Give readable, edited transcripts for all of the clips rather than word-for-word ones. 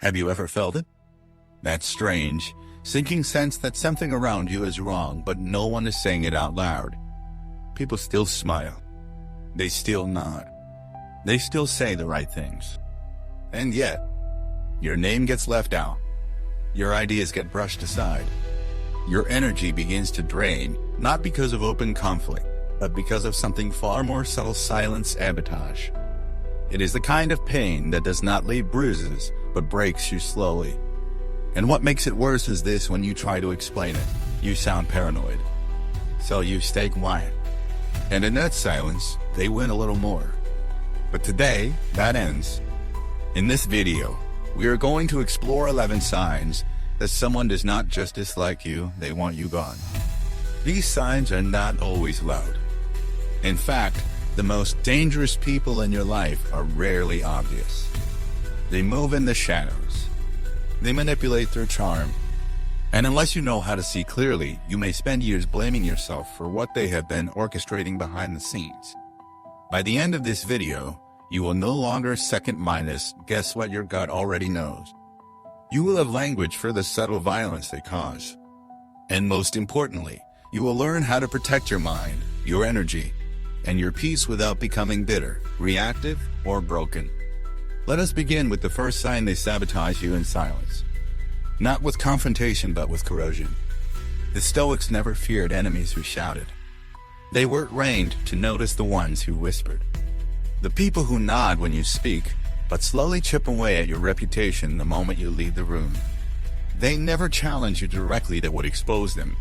Have you ever felt it? That strange, sinking sense that something around you is wrong, but no one is saying it out loud. People still smile. They still nod. They still say the right things. And yet, your name gets left out. Your ideas get brushed aside. Your energy begins to drain, not because of open conflict, but because of something far more subtle: silent sabotage. It is the kind of pain that does not leave bruises, but breaks you slowly. And what makes it worse is this: when you try to explain it, you sound paranoid. So you stay quiet. And in that silence, they win a little more. But today, that ends. In this video, we are going to explore 11 signs that someone does not just dislike you, they want you gone. These signs are not always loud. In fact, the most dangerous people in your life are rarely obvious. They move in the shadows. They manipulate through charm. And unless you know how to see clearly, you may spend years blaming yourself for what they have been orchestrating behind the scenes. By the end of this video, you will no longer second-mindless guess what your gut already knows. You will have language for the subtle violence they cause. And most importantly, you will learn how to protect your mind, your energy, and your peace without becoming bitter, reactive, or broken. Let us begin with the first sign: they sabotage you in silence. Not with confrontation, but with corrosion. The Stoics never feared enemies who shouted. They were trained to notice the ones who whispered. The people who nod when you speak, but slowly chip away at your reputation the moment you leave the room. They never challenge you directly that would expose them.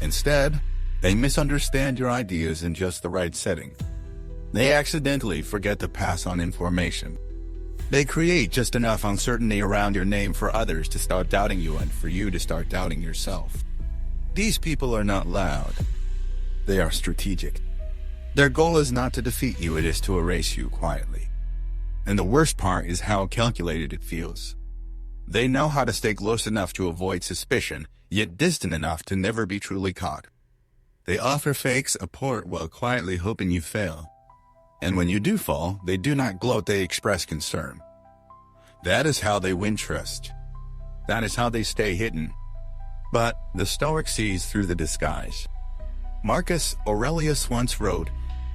Instead, they misunderstand your ideas in just the right setting. They accidentally forget to pass on information. They create just enough uncertainty around your name for others to start doubting you and for you to start doubting yourself. These people are not loud. They are strategic. Their goal is not to defeat you, it is to erase you quietly. And the worst part is how calculated it feels. They know how to stay close enough to avoid suspicion, yet distant enough to never be truly caught. They offer fake support while quietly hoping you fail. And when you do fall, they do not gloat, they express concern. That is how they win trust. That is how they stay hidden. But the Stoic sees through the disguise. Marcus Aurelius once wrote,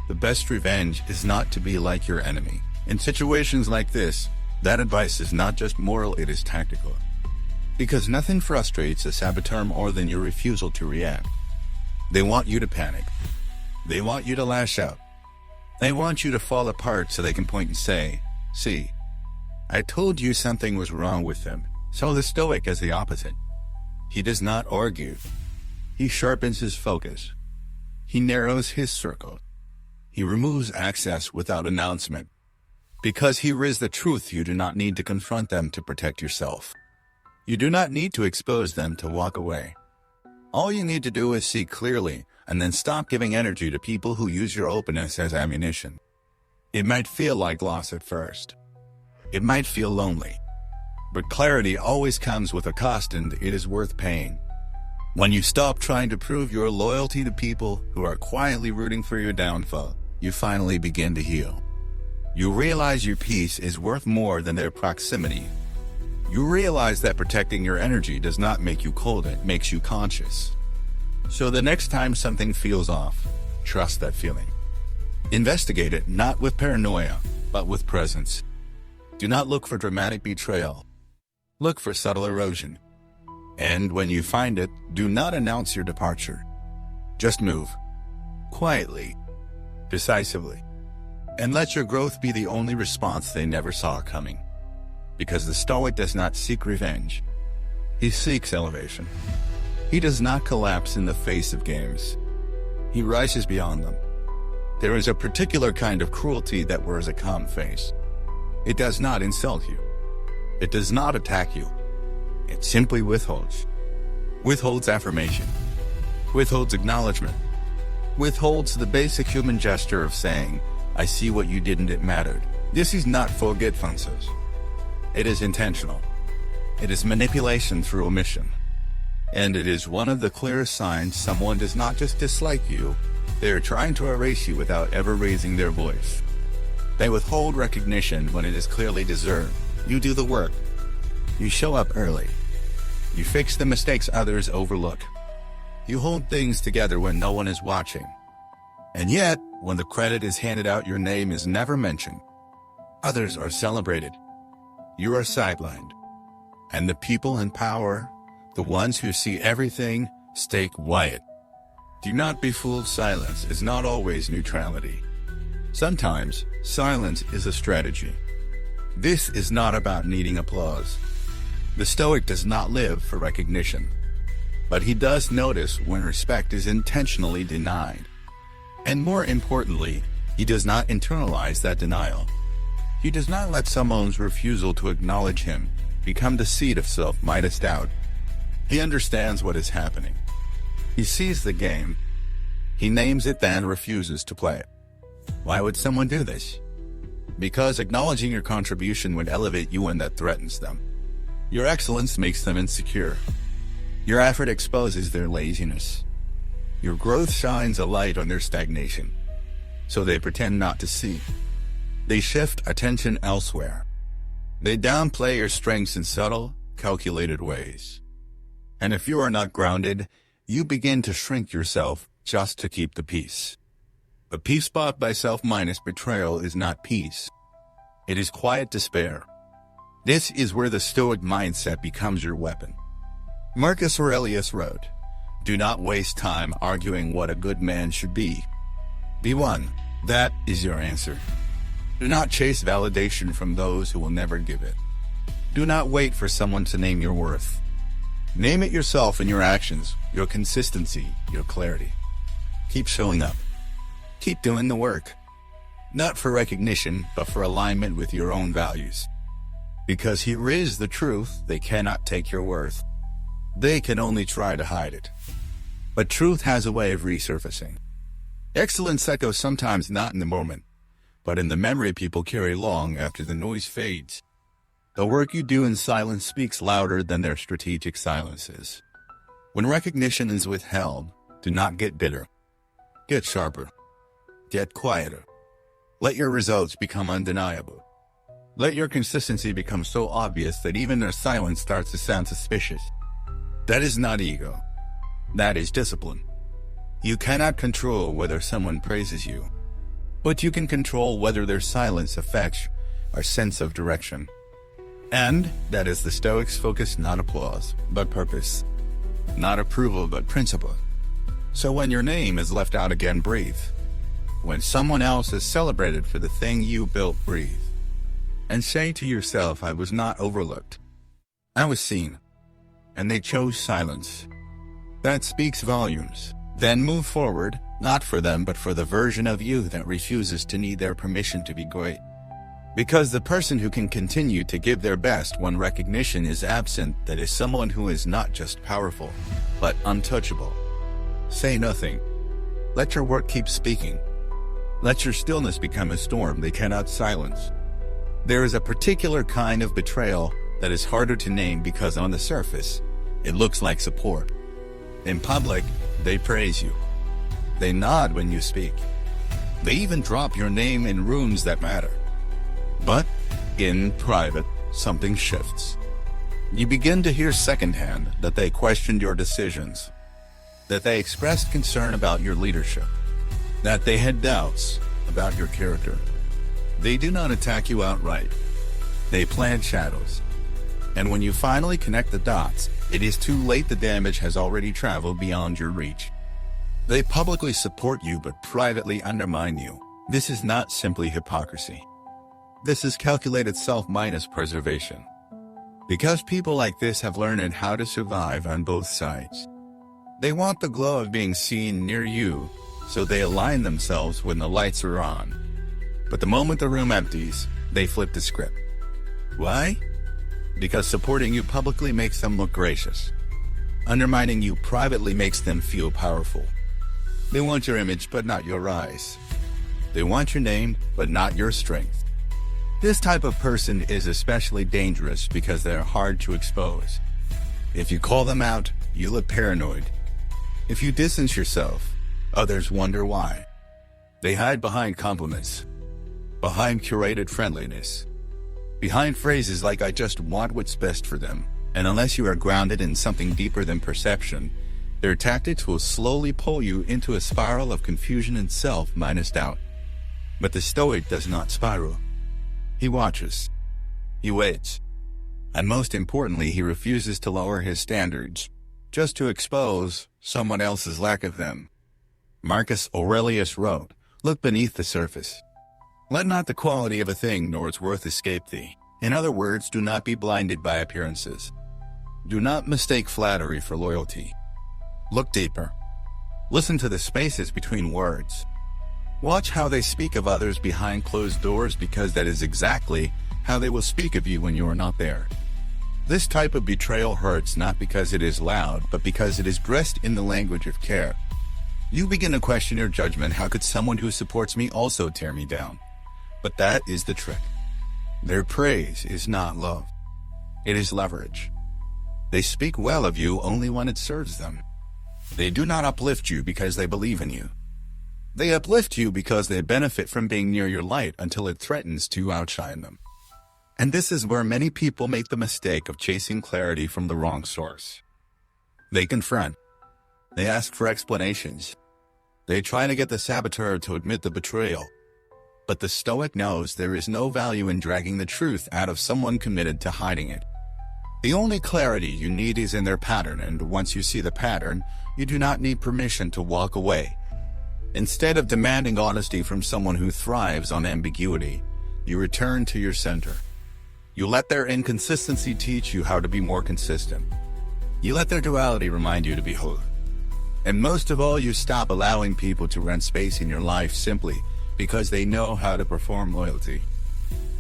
"The best revenge is not to be like your enemy." In situations like this, that advice is not just moral, it is tactical. Because nothing frustrates a saboteur more than your refusal to react. They want you to panic. They want you to lash out. They want you to fall apart so they can point and say, "See, I told you something was wrong with them." So the Stoic is the opposite. He does not argue. He sharpens his focus. He narrows his circle. He removes access without announcement. Because here is the truth: you do not need to confront them to protect yourself. You do not need to expose them to walk away. All you need to do is see clearly, and then stop giving energy to people who use your openness as ammunition. It might feel like loss at first. It might feel lonely. But clarity always comes with a cost, and it is worth paying. When you stop trying to prove your loyalty to people who are quietly rooting for your downfall, you finally begin to heal. You realize your peace is worth more than their proximity. You realize that protecting your energy does not make you cold, it makes you conscious. So the next time something feels off, trust that feeling. Investigate it not with paranoia, but with presence. Do not look for dramatic betrayal. Look for subtle erosion. And when you find it, do not announce your departure. Just move. Quietly. Decisively. And let your growth be the only response they never saw coming. Because the Stoic does not seek revenge. He seeks elevation. He does not collapse in the face of games. He rises beyond them. There is a particular kind of cruelty that wears a calm face. It does not insult you. It does not attack you. It simply withholds. Withholds affirmation. Withholds acknowledgement. Withholds the basic human gesture of saying, "I see what you did and it mattered." This is not forgetfulness. It is intentional. It is manipulation through omission. And it is one of the clearest signs someone does not just dislike you, they are trying to erase you without ever raising their voice. They withhold recognition when it is clearly deserved. You do the work. You show up early. You fix the mistakes others overlook. You hold things together when no one is watching. And yet, when the credit is handed out, your name is never mentioned. Others are celebrated. You are sidelined. And the people in power, the ones who see everything, stay quiet. Do not be fooled. Silence is not always neutrality. Sometimes, silence is a strategy. This is not about needing applause. The Stoic does not live for recognition, but he does notice when respect is intentionally denied. And more importantly, he does not internalize that denial. He does not let someone's refusal to acknowledge him become the seed of self-minus doubt. He understands what is happening. He sees the game. He names it, then refuses to play it. Why would someone do this? Because acknowledging your contribution would elevate you, and that threatens them. Your excellence makes them insecure. Your effort exposes their laziness. Your growth shines a light on their stagnation. So they pretend not to see. They shift attention elsewhere. They downplay your strengths in subtle, calculated ways. And if you are not grounded, you begin to shrink yourself just to keep the peace. A peace bought by self-minus betrayal is not peace. It is quiet despair. This is where the Stoic mindset becomes your weapon. Marcus Aurelius wrote, "Do not waste time arguing what a good man should be. Be one. That is your answer. Do not chase validation from those who will never give it. Do not wait for someone to name your worth. Name it yourself in your actions, your consistency, your clarity. Keep showing up. Keep doing the work. Not for recognition, but for alignment with your own values. Because here is the truth: they cannot take your worth. They can only try to hide it. But truth has a way of resurfacing. Excellence echoes sometimes not in the moment, but in the memory people carry long after the noise fades. The work you do in silence speaks louder than their strategic silences. When recognition is withheld, do not get bitter. Get sharper. Get quieter. Let your results become undeniable. Let your consistency become so obvious that even their silence starts to sound suspicious. That is not ego. That is discipline. You cannot control whether someone praises you, but you can control whether their silence affects our sense of direction. And that is the Stoics' focus: not applause, but purpose. Not approval, but principle. So when your name is left out again, breathe. When someone else is celebrated for the thing you built, breathe. And say to yourself, I was not overlooked. I was seen. And they chose silence. That speaks volumes. Then move forward, not for them, but for the version of you that refuses to need their permission to be great. Because the person who can continue to give their best when recognition is absent, that is someone who is not just powerful, but untouchable. Say nothing. Let your work keep speaking. Let your stillness become a storm they cannot silence. There is a particular kind of betrayal that is harder to name because on the surface, it looks like support. In public, they praise you. They nod when you speak. They even drop your name in rooms that matter. But in private, something shifts. You begin to hear secondhand that they questioned your decisions, that they expressed concern about your leadership, that they had doubts about your character. They do not attack you outright. They plant shadows. And when you finally connect the dots, it is too late. The damage has already traveled beyond your reach. They publicly support you but privately undermine you. This is not simply hypocrisy. This is calculated self-minus preservation. Because people like this have learned how to survive on both sides. They want the glow of being seen near you, so they align themselves when the lights are on. But the moment the room empties, they flip the script. Why? Because supporting you publicly makes them look gracious. Undermining you privately makes them feel powerful. They want your image, but not your eyes. They want your name, but not your strength. This type of person is especially dangerous because they're hard to expose. If you call them out, you look paranoid. If you distance yourself, others wonder why. They hide behind compliments, behind curated friendliness. Behind phrases like "I just want what's best for them," and unless you are grounded in something deeper than perception, their tactics will slowly pull you into a spiral of confusion and self-doubt. But the Stoic does not spiral. He watches. He waits. And most importantly, he refuses to lower his standards, just to expose someone else's lack of them. Marcus Aurelius wrote, "Look beneath the surface. Let not the quality of a thing nor its worth escape thee." In other words, do not be blinded by appearances. Do not mistake flattery for loyalty. Look deeper. Listen to the spaces between words. Watch how they speak of others behind closed doors, because that is exactly how they will speak of you when you are not there. This type of betrayal hurts not because it is loud, but because it is dressed in the language of care. You begin to question your judgment. How could someone who supports me also tear me down? But that is the trick. Their praise is not love. It is leverage. They speak well of you only when it serves them. They do not uplift you because they believe in you. They uplift you because they benefit from being near your light until it threatens to outshine them. And this is where many people make the mistake of chasing clarity from the wrong source. They confront. They ask for explanations. They try to get the saboteur to admit the betrayal. But the Stoic knows there is no value in dragging the truth out of someone committed to hiding it. The only clarity you need is in their pattern, and once you see the pattern, you do not need permission to walk away. Instead of demanding honesty from someone who thrives on ambiguity, you return to your center. You let their inconsistency teach you how to be more consistent. You let their duality remind you to be whole. And most of all, you stop allowing people to rent space in your life simply because they know how to perform loyalty.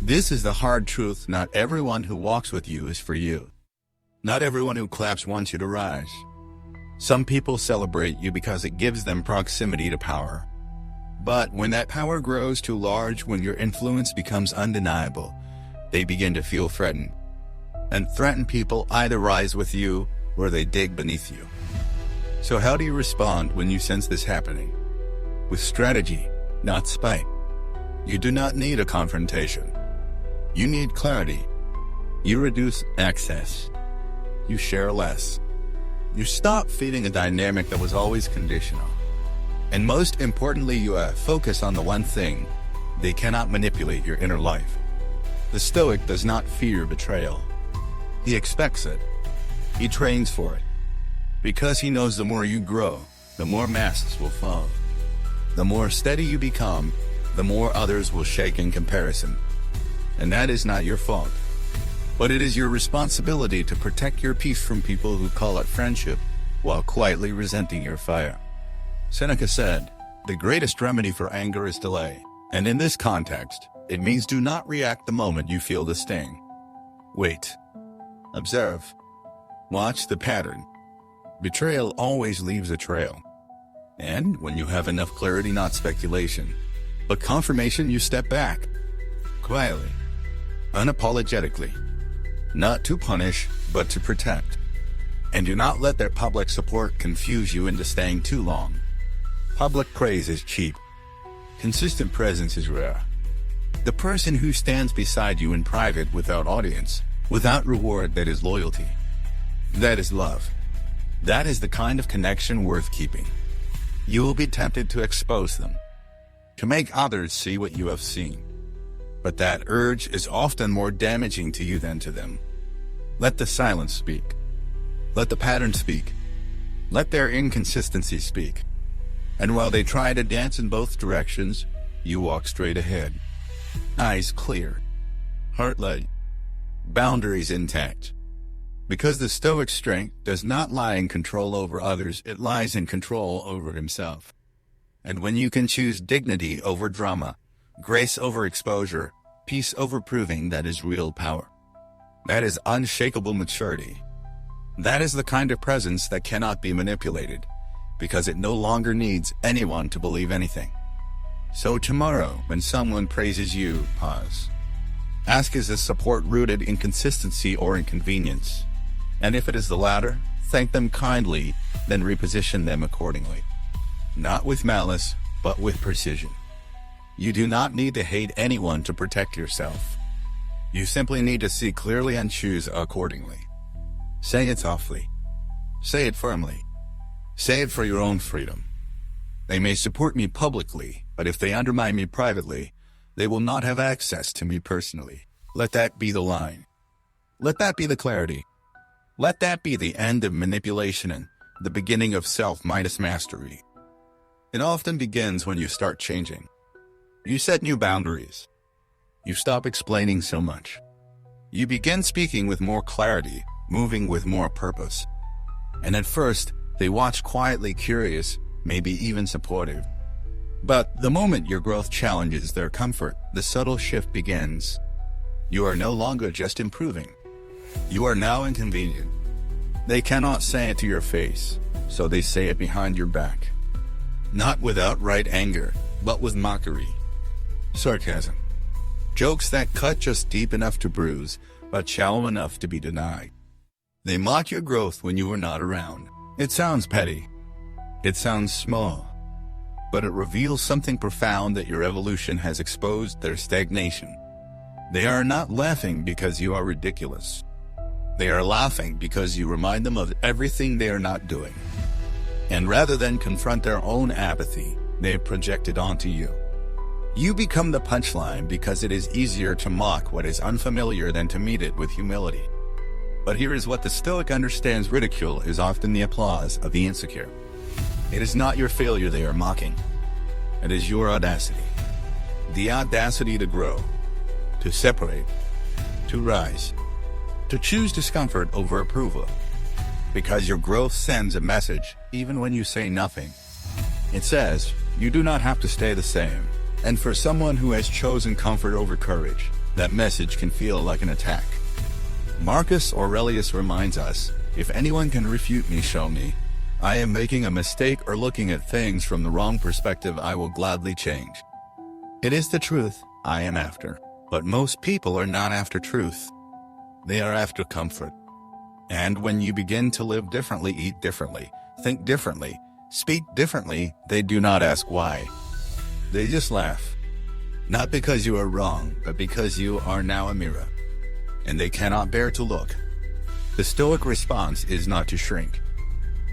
This is the hard truth. Not everyone who walks with you is for you. Not everyone who claps wants you to rise. Some people celebrate you because it gives them proximity to power. But when that power grows too large, when your influence becomes undeniable, they begin to feel threatened. And threatened people either rise with you or they dig beneath you. So how do you respond when you sense this happening? With strategy, not spite. You do not need a confrontation. You need clarity. You reduce access. You share less. You stop feeding a dynamic that was always conditional. And most importantly, you focus on the one thing: they cannot manipulate your inner life. The Stoic does not fear betrayal. He expects it. He trains for it. Because he knows the more you grow, the more masks will fall. The more steady you become, the more others will shake in comparison. And that is not your fault. But it is your responsibility to protect your peace from people who call it friendship while quietly resenting your fire. Seneca said, "The greatest remedy for anger is delay." And in this context, it means do not react the moment you feel the sting. Wait. Observe. Watch the pattern. Betrayal always leaves a trail. And when you have enough clarity, not speculation, but confirmation, you step back. Quietly. Unapologetically. Not to punish, but to protect. And do not let their public support confuse you into staying too long. Public praise is cheap. Consistent presence is rare. The person who stands beside you in private without audience, without reward, that is loyalty. That is love. That is the kind of connection worth keeping. You will be tempted to expose them, to make others see what you have seen. But that urge is often more damaging to you than to them. Let the silence speak. Let the pattern speak. Let their inconsistency speak. And while they try to dance in both directions, you walk straight ahead. Eyes clear. Heart light. Boundaries intact. Because the Stoic strength does not lie in control over others, it lies in control over himself. And when you can choose dignity over drama, grace over exposure, peace over proving, that is real power. That is unshakable maturity. That is the kind of presence that cannot be manipulated, because it no longer needs anyone to believe anything. So tomorrow, when someone praises you, pause. Ask, is this support rooted in consistency or inconvenience? And if it is the latter, thank them kindly, then reposition them accordingly. Not with malice, but with precision. You do not need to hate anyone to protect yourself. You simply need to see clearly and choose accordingly. Say it softly. Say it firmly. Say it for your own freedom. They may support me publicly, but if they undermine me privately, they will not have access to me personally. Let that be the line. Let that be the clarity. Let that be the end of manipulation and the beginning of self-minus mastery. It often begins when you start changing. You set new boundaries. You stop explaining so much. You begin speaking with more clarity, moving with more purpose. And at first, they watch quietly curious, maybe even supportive. But the moment your growth challenges their comfort, the subtle shift begins. You are no longer just improving. You are now inconvenient. They cannot say it to your face, so they say it behind your back. Not with outright anger, but with mockery. Sarcasm. Jokes that cut just deep enough to bruise, but shallow enough to be denied. They mock your growth when you are not around. It sounds petty. It sounds small. But it reveals something profound, that your evolution has exposed their stagnation. They are not laughing because you are ridiculous. They are laughing because you remind them of everything they are not doing. And rather than confront their own apathy, they project it onto you. You become the punchline because it is easier to mock what is unfamiliar than to meet it with humility. But here is what the Stoic understands: ridicule is often the applause of the insecure. It is not your failure they are mocking. It is your audacity. The audacity to grow, to separate, to rise, to choose discomfort over approval. Because your growth sends a message, even when you say nothing. It says, you do not have to stay the same. And for someone who has chosen comfort over courage, that message can feel like an attack. Marcus Aurelius reminds us, if anyone can refute me, show me. I am making a mistake or looking at things from the wrong perspective, I will gladly change. It is the truth I am after. But most people are not after truth. They are after comfort. And when you begin to live differently, eat differently, think differently, speak differently, they do not ask why. They just laugh. Not because you are wrong, but because you are now a mirror. And they cannot bear to look. The Stoic response is not to shrink.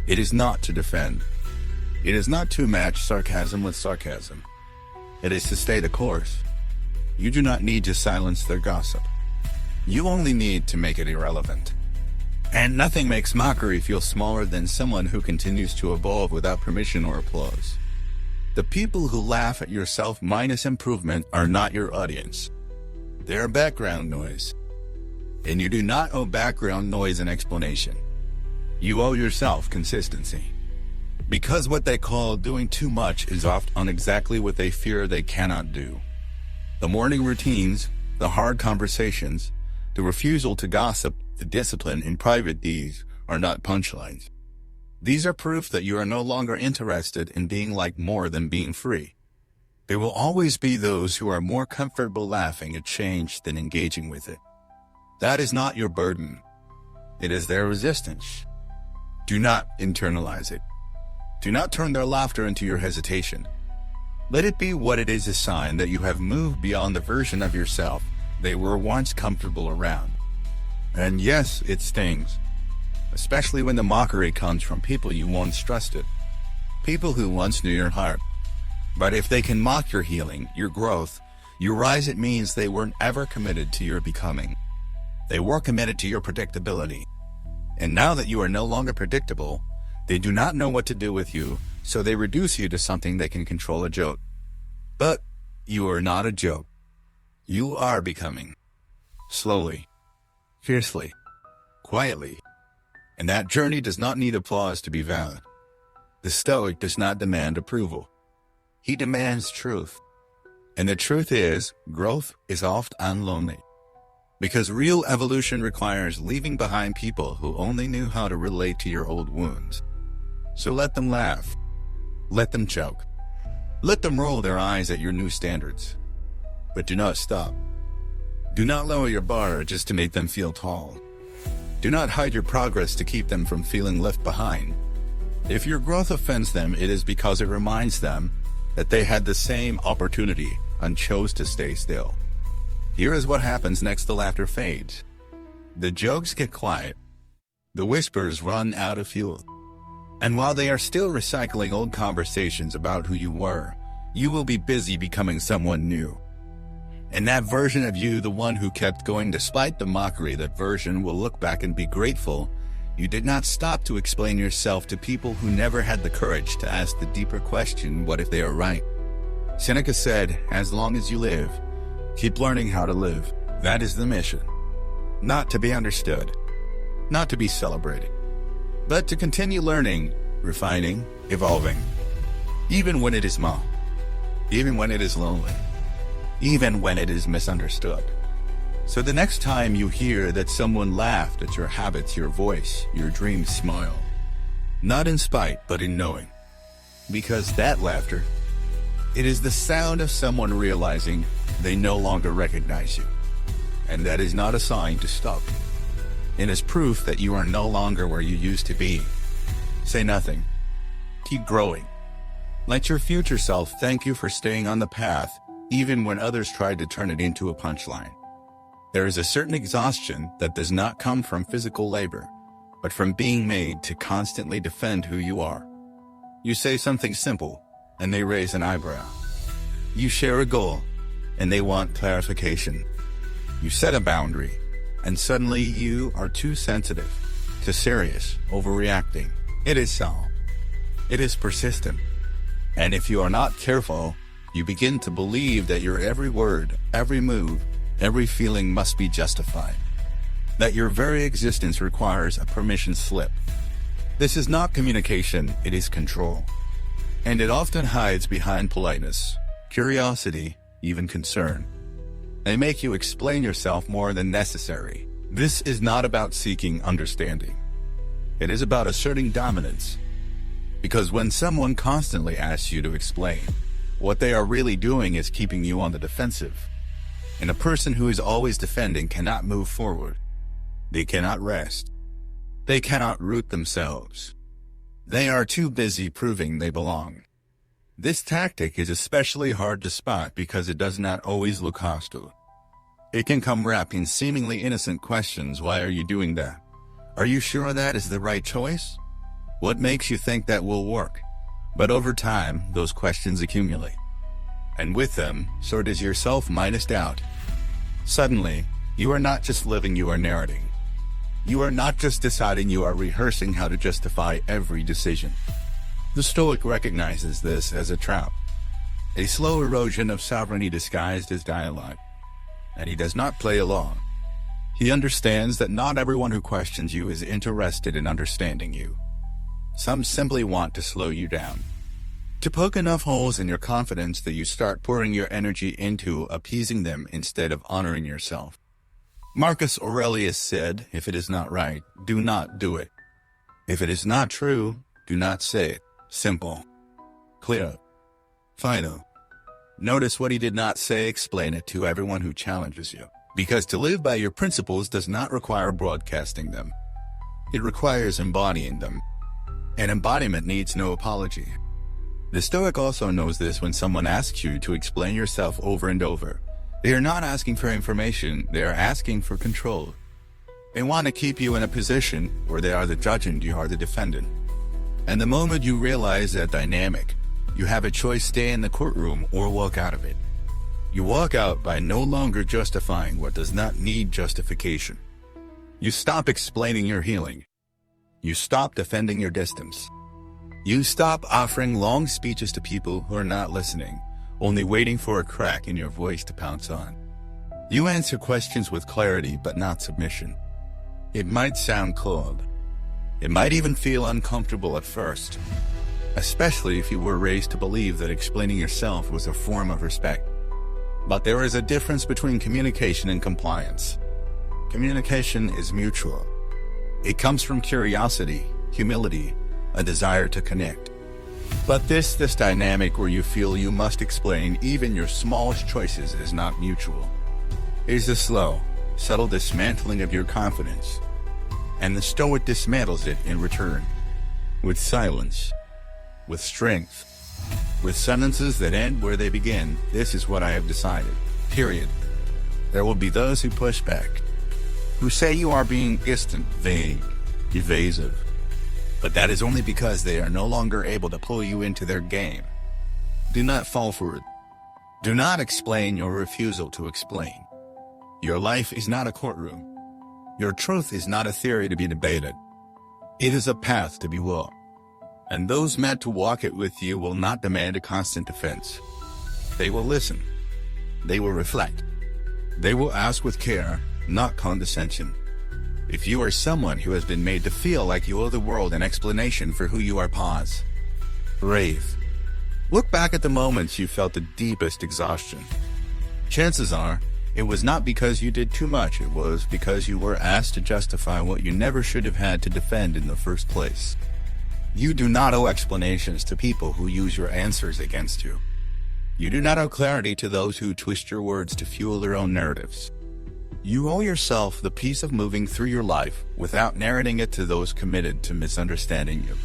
It is not to defend. It is not to match sarcasm with sarcasm. It is to stay the course. You do not need to silence their gossip. You only need to make it irrelevant. And nothing makes mockery feel smaller than someone who continues to evolve without permission or applause. The people who laugh at your self-minus improvement are not your audience. They are background noise. And you do not owe background noise an explanation. You owe yourself consistency. Because what they call doing too much is often exactly what they fear they cannot do. The morning routines, the hard conversations, the refusal to gossip, the discipline in private deeds are not punchlines. These are proof that you are no longer interested in being like more than being free. There will always be those who are more comfortable laughing at change than engaging with it. That is not your burden. It is their resistance. Do not internalize it. Do not turn their laughter into your hesitation. Let it be what it is, a sign that you have moved beyond the version of yourself they were once comfortable around. And yes, it stings. Especially when the mockery comes from people you once trusted. People who once knew your heart. But if they can mock your healing, your growth, your rise, it means they weren't ever committed to your becoming. They were committed to your predictability. And now that you are no longer predictable, they do not know what to do with you, so they reduce you to something they can control, a joke. But you are not a joke. You are becoming. Slowly. Fiercely. Quietly. And that journey does not need applause to be valid. The Stoic does not demand approval. He demands truth. And the truth is, growth is often lonely. Because real evolution requires leaving behind people who only knew how to relate to your old wounds. So let them laugh. Let them choke. Let them roll their eyes at your new standards. But do not stop. Do not lower your bar just to make them feel tall. Do not hide your progress to keep them from feeling left behind. If your growth offends them, it is because it reminds them that they had the same opportunity and chose to stay still. Here is what happens next. The laughter fades. The jokes get quiet. The whispers run out of fuel. And while they are still recycling old conversations about who you were, you will be busy becoming someone new. And that version of you, the one who kept going despite the mockery, that version will look back and be grateful you did not stop to explain yourself to people who never had the courage to ask the deeper question, what if they are right? Seneca said, as long as you live, keep learning how to live. That is the mission. Not to be understood, not to be celebrated, but to continue learning, refining, evolving. Even when it is small, even when it is lonely, even when it is misunderstood. So the next time you hear that someone laughed at your habits, your voice, your dreams, smile. Not in spite, but in knowing. Because that laughter, it is the sound of someone realizing they no longer recognize you. And that is not a sign to stop. It is proof that you are no longer where you used to be. Say nothing. Keep growing. Let your future self thank you for staying on the path, even when others tried to turn it into a punchline. There is a certain exhaustion that does not come from physical labor, but from being made to constantly defend who you are. You say something simple, and they raise an eyebrow. You share a goal, and they want clarification. You set a boundary, and suddenly you are too sensitive, too serious, overreacting. It is so. It is persistent. And if you are not careful, you begin to believe that your every word, every move, every feeling must be justified. That your very existence requires a permission slip. This is not communication, it is control. And it often hides behind politeness, curiosity, even concern. They make you explain yourself more than necessary. This is not about seeking understanding. It is about asserting dominance. Because when someone constantly asks you to explain, what they are really doing is keeping you on the defensive. And a person who is always defending cannot move forward. They cannot rest. They cannot root themselves. They are too busy proving they belong. This tactic is especially hard to spot because it does not always look hostile. It can come wrapped in seemingly innocent questions. Why are you doing that? Are you sure that is the right choice? What makes you think that will work? But over time, those questions accumulate. And with them, so does your self-minus doubt. Suddenly, you are not just living, you are narrating. You are not just deciding, you are rehearsing how to justify every decision. The Stoic recognizes this as a trap, a slow erosion of sovereignty disguised as dialogue. And he does not play along. He understands that not everyone who questions you is interested in understanding you. Some simply want to slow you down, to poke enough holes in your confidence that you start pouring your energy into appeasing them instead of honoring yourself. Marcus Aurelius said, if it is not right, do not do it. If it is not true, do not say it. Simple. Clear. Final. Notice what he did not say. Explain it to everyone who challenges you. Because to live by your principles does not require broadcasting them. It requires embodying them. And embodiment needs no apology. The Stoic also knows this. When someone asks you to explain yourself over and over, they are not asking for information, they are asking for control. They want to keep you in a position where they are the judge and you are the defendant. And the moment you realize that dynamic, you have a choice: stay in the courtroom or walk out of it. You walk out by no longer justifying what does not need justification. You stop explaining your healing. You stop defending your distance. You stop offering long speeches to people who are not listening, only waiting for a crack in your voice to pounce on. You answer questions with clarity but not submission. It might sound cold. It might even feel uncomfortable at first, especially if you were raised to believe that explaining yourself was a form of respect. But there is a difference between communication and compliance. Communication is mutual. It comes from curiosity, humility, a desire to connect. But this dynamic where you feel you must explain even your smallest choices is not mutual. It is a slow, subtle dismantling of your confidence. And the Stoic dismantles it in return. With silence. With strength. With sentences that end where they begin. This is what I have decided. Period. There will be those who push back, who say you are being distant, vague, evasive. But that is only because they are no longer able to pull you into their game. Do not fall for it. Do not explain your refusal to explain. Your life is not a courtroom. Your truth is not a theory to be debated. It is a path to be walked. And those meant to walk it with you will not demand a constant defense. They will listen. They will reflect. They will ask with care, not condescension. If you are someone who has been made to feel like you owe the world an explanation for who you are, pause. Breathe. Look back at the moments you felt the deepest exhaustion. Chances are, it was not because you did too much, it was because you were asked to justify what you never should have had to defend in the first place. You do not owe explanations to people who use your answers against you. You do not owe clarity to those who twist your words to fuel their own narratives. You owe yourself the peace of moving through your life without narrating it to those committed to misunderstanding you.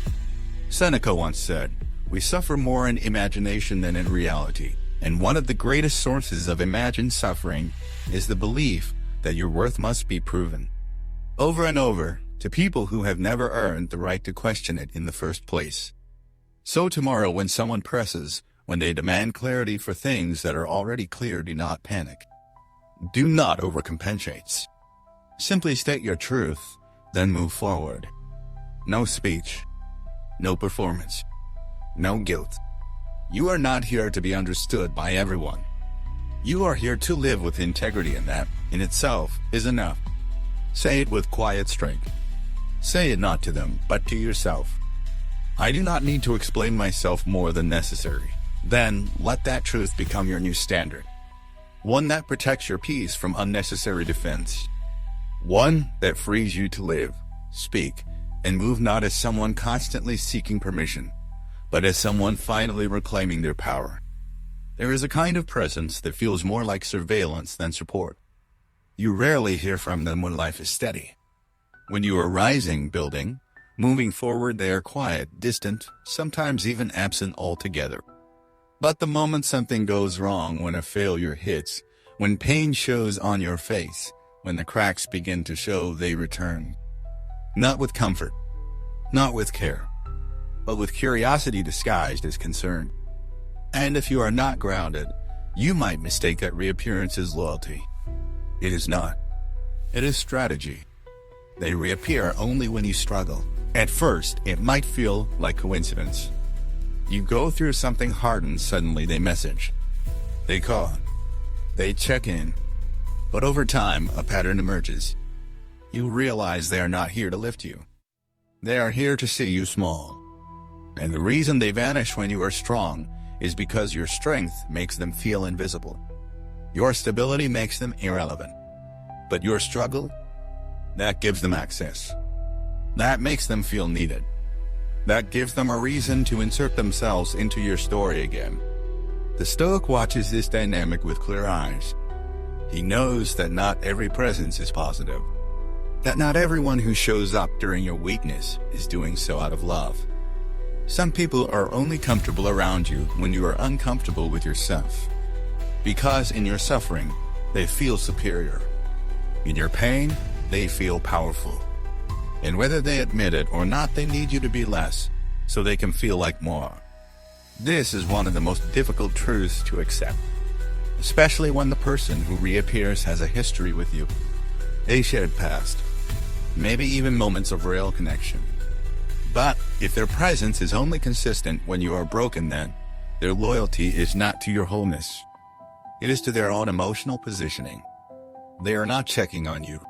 Seneca once said, "We suffer more in imagination than in reality, and one of the greatest sources of imagined suffering is the belief that your worth must be proven." Over and over, to people who have never earned the right to question it in the first place. So tomorrow when someone presses, when they demand clarity for things that are already clear, do not panic. Do not overcompensate. Simply state your truth, then move forward. No speech. No performance. No guilt. You are not here to be understood by everyone. You are here to live with integrity, and that, in itself, is enough. Say it with quiet strength. Say it not to them, but to yourself. I do not need to explain myself more than necessary. Then, let that truth become your new standard. One that protects your peace from unnecessary defense. One that frees you to live, speak, and move not as someone constantly seeking permission, but as someone finally reclaiming their power. There is a kind of presence that feels more like surveillance than support. You rarely hear from them when life is steady. When you are rising, building, moving forward, they are quiet, distant, sometimes even absent altogether. But the moment something goes wrong, when a failure hits, when pain shows on your face, when the cracks begin to show, they return. Not with comfort, not with care, but with curiosity disguised as concern. And if you are not grounded, you might mistake that reappearance as loyalty. It is not. It is strategy. They reappear only when you struggle. At first, it might feel like coincidence. You go through something hard and suddenly they message. They call. They check in. But over time, a pattern emerges. You realize they are not here to lift you. They are here to see you small. And the reason they vanish when you are strong is because your strength makes them feel invisible. Your stability makes them irrelevant. But your struggle, that gives them access. That makes them feel needed. That gives them a reason to insert themselves into your story again. The Stoic watches this dynamic with clear eyes. He knows that not every presence is positive. That not everyone who shows up during your weakness is doing so out of love. Some people are only comfortable around you when you are uncomfortable with yourself. Because in your suffering, they feel superior. In your pain, they feel powerful. And whether they admit it or not, they need you to be less, so they can feel like more. This is one of the most difficult truths to accept, especially when the person who reappears has a history with you, a shared past, maybe even moments of real connection. But if their presence is only consistent when you are broken, then their loyalty is not to your wholeness. It is to their own emotional positioning. They are not checking on you.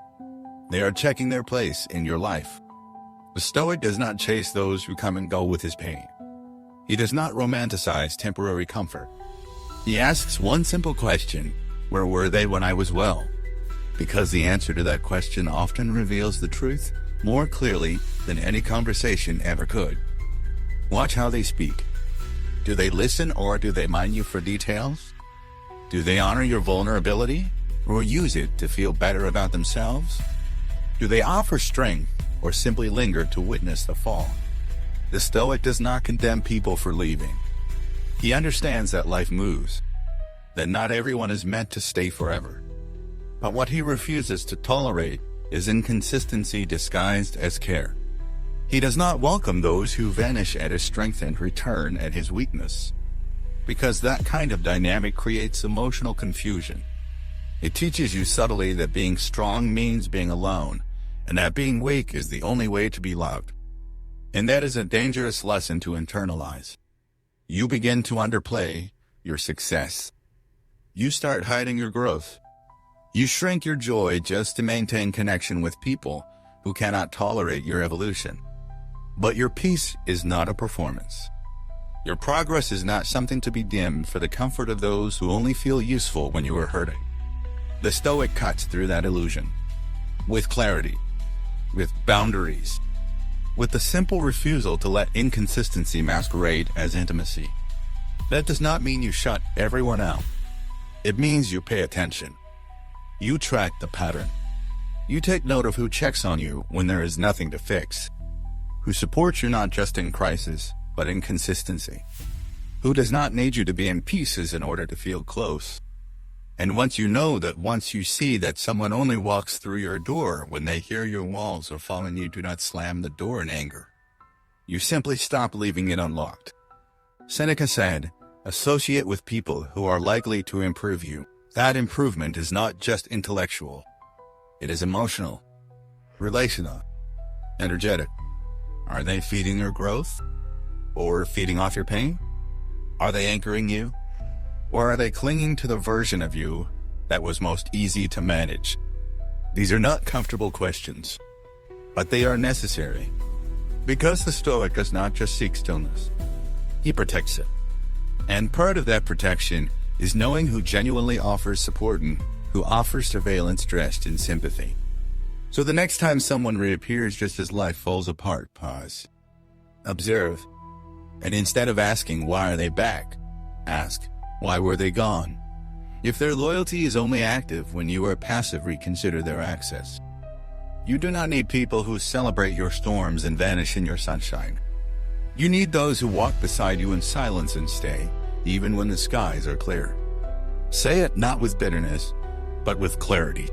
They are checking their place in your life. The Stoic does not chase those who come and go with his pain. He does not romanticize temporary comfort. He asks one simple question: where were they when I was well? Because the answer to that question often reveals the truth more clearly than any conversation ever could. Watch how they speak. Do they listen, or do they mine you for details? Do they honor your vulnerability, or use it to feel better about themselves? Do they offer strength, or simply linger to witness the fall? The Stoic does not condemn people for leaving. He understands that life moves, that not everyone is meant to stay forever. But what he refuses to tolerate is inconsistency disguised as care. He does not welcome those who vanish at his strength and return at his weakness, because that kind of dynamic creates emotional confusion. It teaches you subtly that being strong means being alone, and that being weak is the only way to be loved. And that is a dangerous lesson to internalize. You begin to underplay your success. You start hiding your growth. You shrink your joy just to maintain connection with people who cannot tolerate your evolution. But your peace is not a performance. Your progress is not something to be dimmed for the comfort of those who only feel useful when you are hurting. The Stoic cuts through that illusion. With clarity. With boundaries. With the simple refusal to let inconsistency masquerade as intimacy. That does not mean you shut everyone out. It means you pay attention. You track the pattern. You take note of who checks on you when there is nothing to fix. Who supports you not just in crisis, but in consistency. Who does not need you to be in pieces in order to feel close. And once you see that someone only walks through your door when they hear your walls are falling, you do not slam the door in anger. You simply stop leaving it unlocked. Seneca said, associate with people who are likely to improve you. That improvement is not just intellectual. It is emotional, relational, energetic. Are they feeding your growth? Or feeding off your pain? Are they anchoring you? Or are they clinging to the version of you that was most easy to manage? These are not comfortable questions, but they are necessary. Because the Stoic does not just seek stillness, he protects it. And part of that protection is knowing who genuinely offers support and who offers surveillance dressed in sympathy. So the next time someone reappears just as life falls apart, pause. Observe. And instead of asking, why are they back? Ask, why were they gone? If their loyalty is only active when you are passive, reconsider their access. You do not need people who celebrate your storms and vanish in your sunshine. You need those who walk beside you in silence and stay, even when the skies are clear. Say it not with bitterness, but with clarity.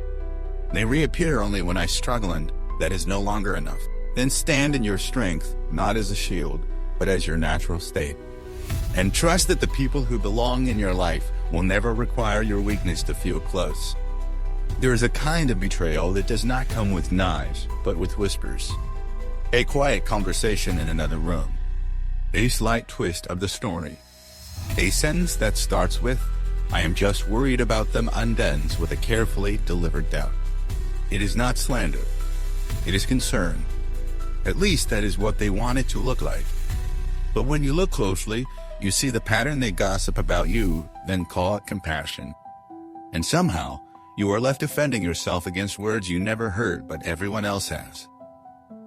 They reappear only when I struggle, and that is no longer enough. Then stand in your strength, not as a shield, but as your natural state. And trust that the people who belong in your life will never require your weakness to feel close. There is a kind of betrayal that does not come with knives, but with whispers. A quiet conversation in another room. A slight twist of the story. A sentence that starts with, I am just worried about them, and ends with a carefully delivered doubt. It is not slander. It is concern. At least that is what they want it to look like. But when you look closely, you see the pattern. They gossip about you, then call it compassion. And somehow, you are left defending yourself against words you never heard but everyone else has.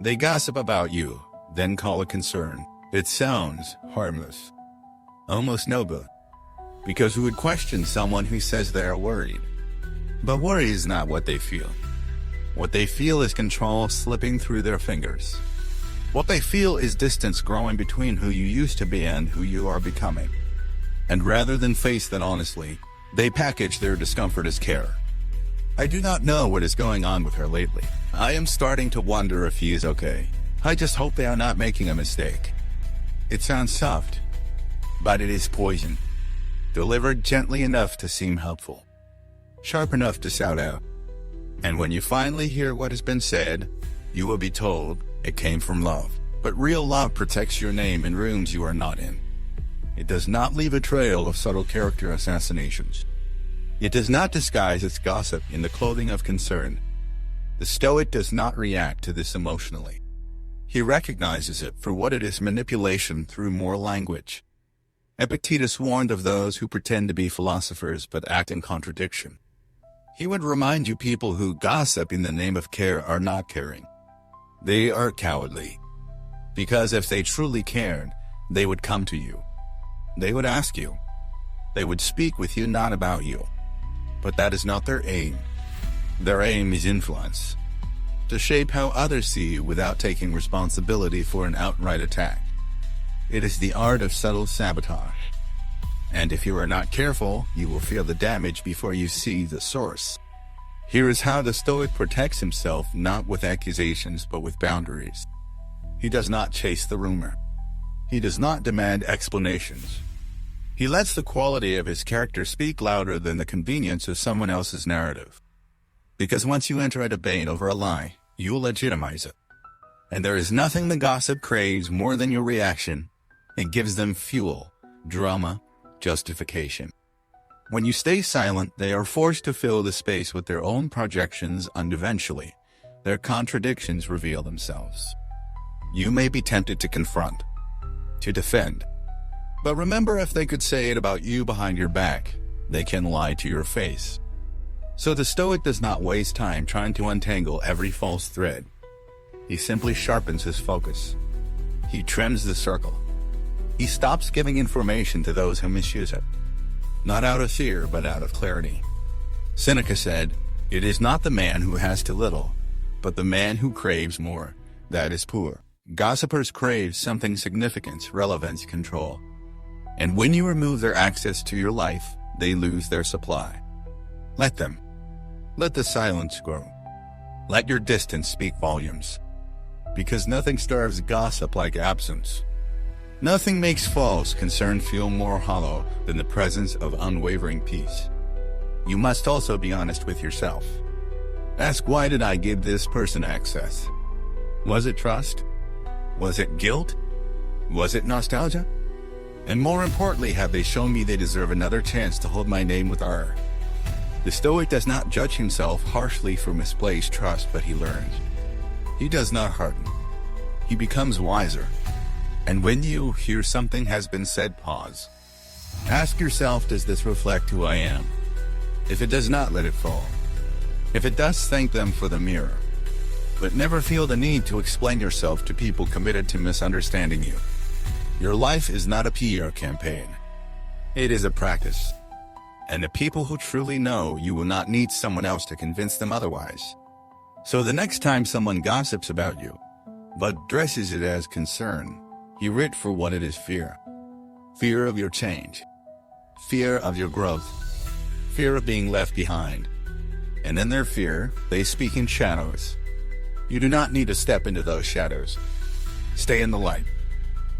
They gossip about you, then call it concern. It sounds harmless. Almost noble. Because who would question someone who says they are worried? But worry is not what they feel. What they feel is control slipping through their fingers. What they feel is distance growing between who you used to be and who you are becoming. And rather than face that honestly, they package their discomfort as care. I do not know what is going on with her lately. I am starting to wonder if he is okay. I just hope they are not making a mistake. It sounds soft, but it is poison. Delivered gently enough to seem helpful. Sharp enough to shout out. And when you finally hear what has been said, you will be told it came from love. But real love protects your name in rooms you are not in. It does not leave a trail of subtle character assassinations. It does not disguise its gossip in the clothing of concern. The Stoic does not react to this emotionally. He recognizes it for what it is: manipulation through more language. Epictetus warned of those who pretend to be philosophers but act in contradiction. He would remind you people who gossip in the name of care are not caring. They are cowardly. Because if they truly cared, they would come to you. They would ask you. They would speak with you, not about you. But that is not their aim. Their aim is influence. To shape how others see you without taking responsibility for an outright attack. It is the art of subtle sabotage. And if you are not careful, you will feel the damage before you see the source. Here is how the Stoic protects himself, not with accusations but with boundaries. He does not chase the rumor. He does not demand explanations. He lets the quality of his character speak louder than the convenience of someone else's narrative. Because once you enter a debate over a lie, you legitimize it. And there is nothing the gossip craves more than your reaction. It gives them fuel, drama, justification. When you stay silent, they are forced to fill the space with their own projections, and eventually, their contradictions reveal themselves. You may be tempted to confront, to defend. But remember, if they could say it about you behind your back, they can lie to your face. So the Stoic does not waste time trying to untangle every false thread. He simply sharpens his focus. He trims the circle. He stops giving information to those who misuse it. Not out of fear, but out of clarity. Seneca said, "It is not the man who has too little, but the man who craves more, that is poor." Gossipers crave something: significance, relevance, control. And when you remove their access to your life, they lose their supply. Let them. Let the silence grow. Let your distance speak volumes. Because nothing starves gossip like absence. Nothing makes false concern feel more hollow than the presence of unwavering peace. You must also be honest with yourself. Ask, why did I give this person access? Was it trust? Was it guilt? Was it nostalgia? And more importantly, have they shown me they deserve another chance to hold my name with honor? The Stoic does not judge himself harshly for misplaced trust, but he learns. He does not harden. He becomes wiser. And when you hear something has been said, pause. Ask yourself, does this reflect who I am? If it does not, let it fall. If it does, thank them for the mirror. But never feel the need to explain yourself to people committed to misunderstanding you. Your life is not a PR campaign. It is a practice. And the people who truly know you will not need someone else to convince them otherwise. So the next time someone gossips about you, but dresses it as concern, hear it for what it is: fear. Fear of your change. Fear of your growth. Fear of being left behind. And in their fear, they speak in shadows. You do not need to step into those shadows. Stay in the light.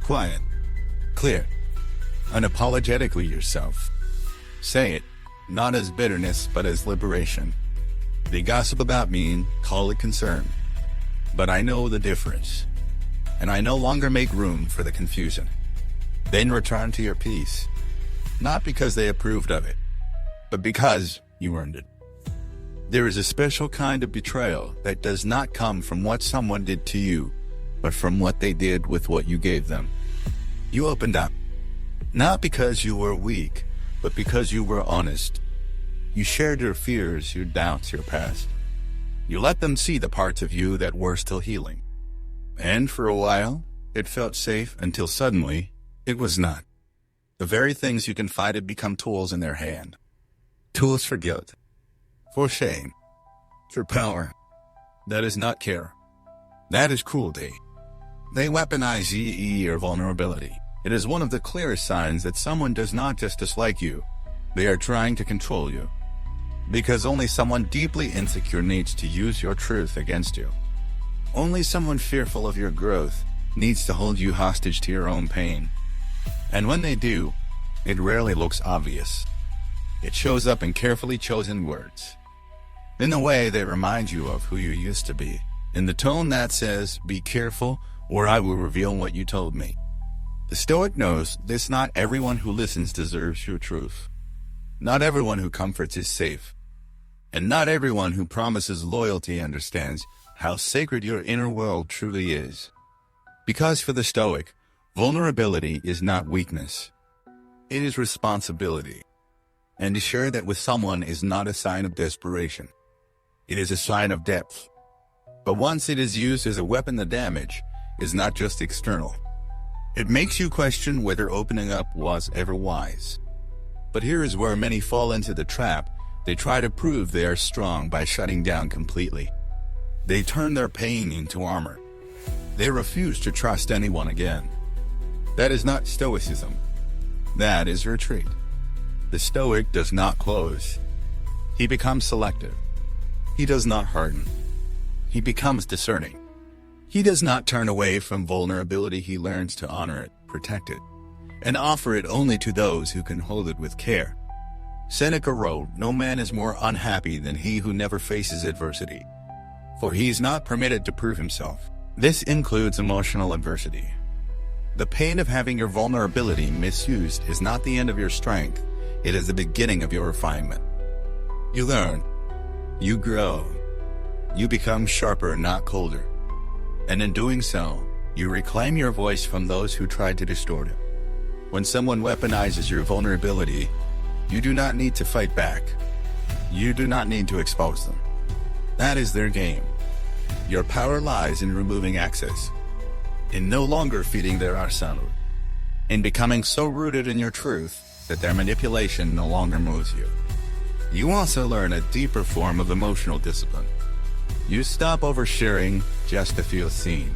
Quiet. Clear. Unapologetically yourself. Say it, not as bitterness, but as liberation. They gossip about me and call it concern. But I know the difference. And I no longer make room for the confusion. Then return to your peace. Not because they approved of it, but because you earned it. There is a special kind of betrayal that does not come from what someone did to you, but from what they did with what you gave them. You opened up. Not because you were weak, but because you were honest. You shared your fears, your doubts, your past. You let them see the parts of you that were still healing. And for a while, it felt safe, until suddenly, it was not. The very things you confided become tools in their hand. Tools for guilt. For shame. For power. That is not care. That is cruelty. They weaponize your vulnerability. It is one of the clearest signs that someone does not just dislike you. They are trying to control you. Because only someone deeply insecure needs to use your truth against you. Only someone fearful of your growth needs to hold you hostage to your own pain. And when they do, it rarely looks obvious. It shows up in carefully chosen words. In the way they remind you of who you used to be. In the tone that says, "Be careful, or I will reveal what you told me." The Stoic knows this: not everyone who listens deserves your truth. Not everyone who comforts is safe. And not everyone who promises loyalty understands how sacred your inner world truly is. Because for the Stoic, vulnerability is not weakness. It is responsibility. And to share that with someone is not a sign of desperation. It is a sign of depth. But once it is used as a weapon, the damage is not just external. It makes you question whether opening up was ever wise. But here is where many fall into the trap. They try to prove they are strong by shutting down completely. They turn their pain into armor. They refuse to trust anyone again. That is not Stoicism. That is retreat. The Stoic does not close. He becomes selective. He does not harden. He becomes discerning. He does not turn away from vulnerability. He learns to honor it, protect it, and offer it only to those who can hold it with care. Seneca wrote, "No man is more unhappy than he who never faces adversity, for he is not permitted to prove himself." This includes emotional adversity. The pain of having your vulnerability misused is not the end of your strength. It is the beginning of your refinement. You learn. You grow. You become sharper, not colder. And in doing so, you reclaim your voice from those who tried to distort it. When someone weaponizes your vulnerability, you do not need to fight back. You do not need to expose them. That is their game. Your power lies in removing access, in no longer feeding their arsenal, in becoming so rooted in your truth that their manipulation no longer moves you. You also learn a deeper form of emotional discipline. You stop oversharing just to feel seen.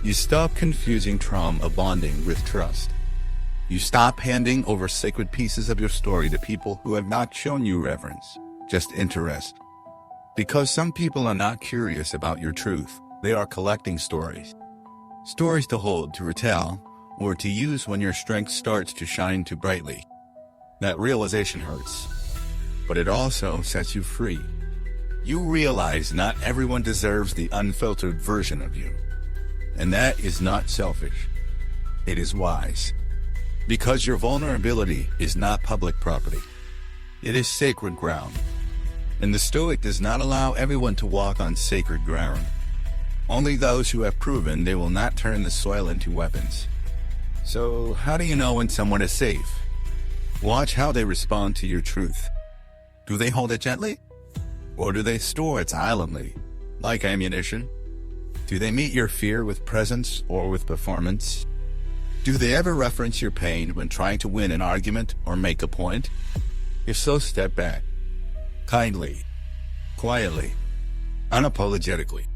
You stop confusing trauma bonding with trust. You stop handing over sacred pieces of your story to people who have not shown you reverence, just interest. Because some people are not curious about your truth, they are collecting stories. Stories to hold, to retell, or to use when your strength starts to shine too brightly. That realization hurts, but it also sets you free. You realize not everyone deserves the unfiltered version of you. And that is not selfish. It is wise. Because your vulnerability is not public property. It is sacred ground. And the Stoic does not allow everyone to walk on sacred ground. Only those who have proven they will not turn the soil into weapons. So how do you know when someone is safe? Watch how they respond to your truth. Do they hold it gently? Or do they store it silently, like ammunition? Do they meet your fear with presence or with performance? Do they ever reference your pain when trying to win an argument or make a point? If so, step back. Kindly, quietly, unapologetically.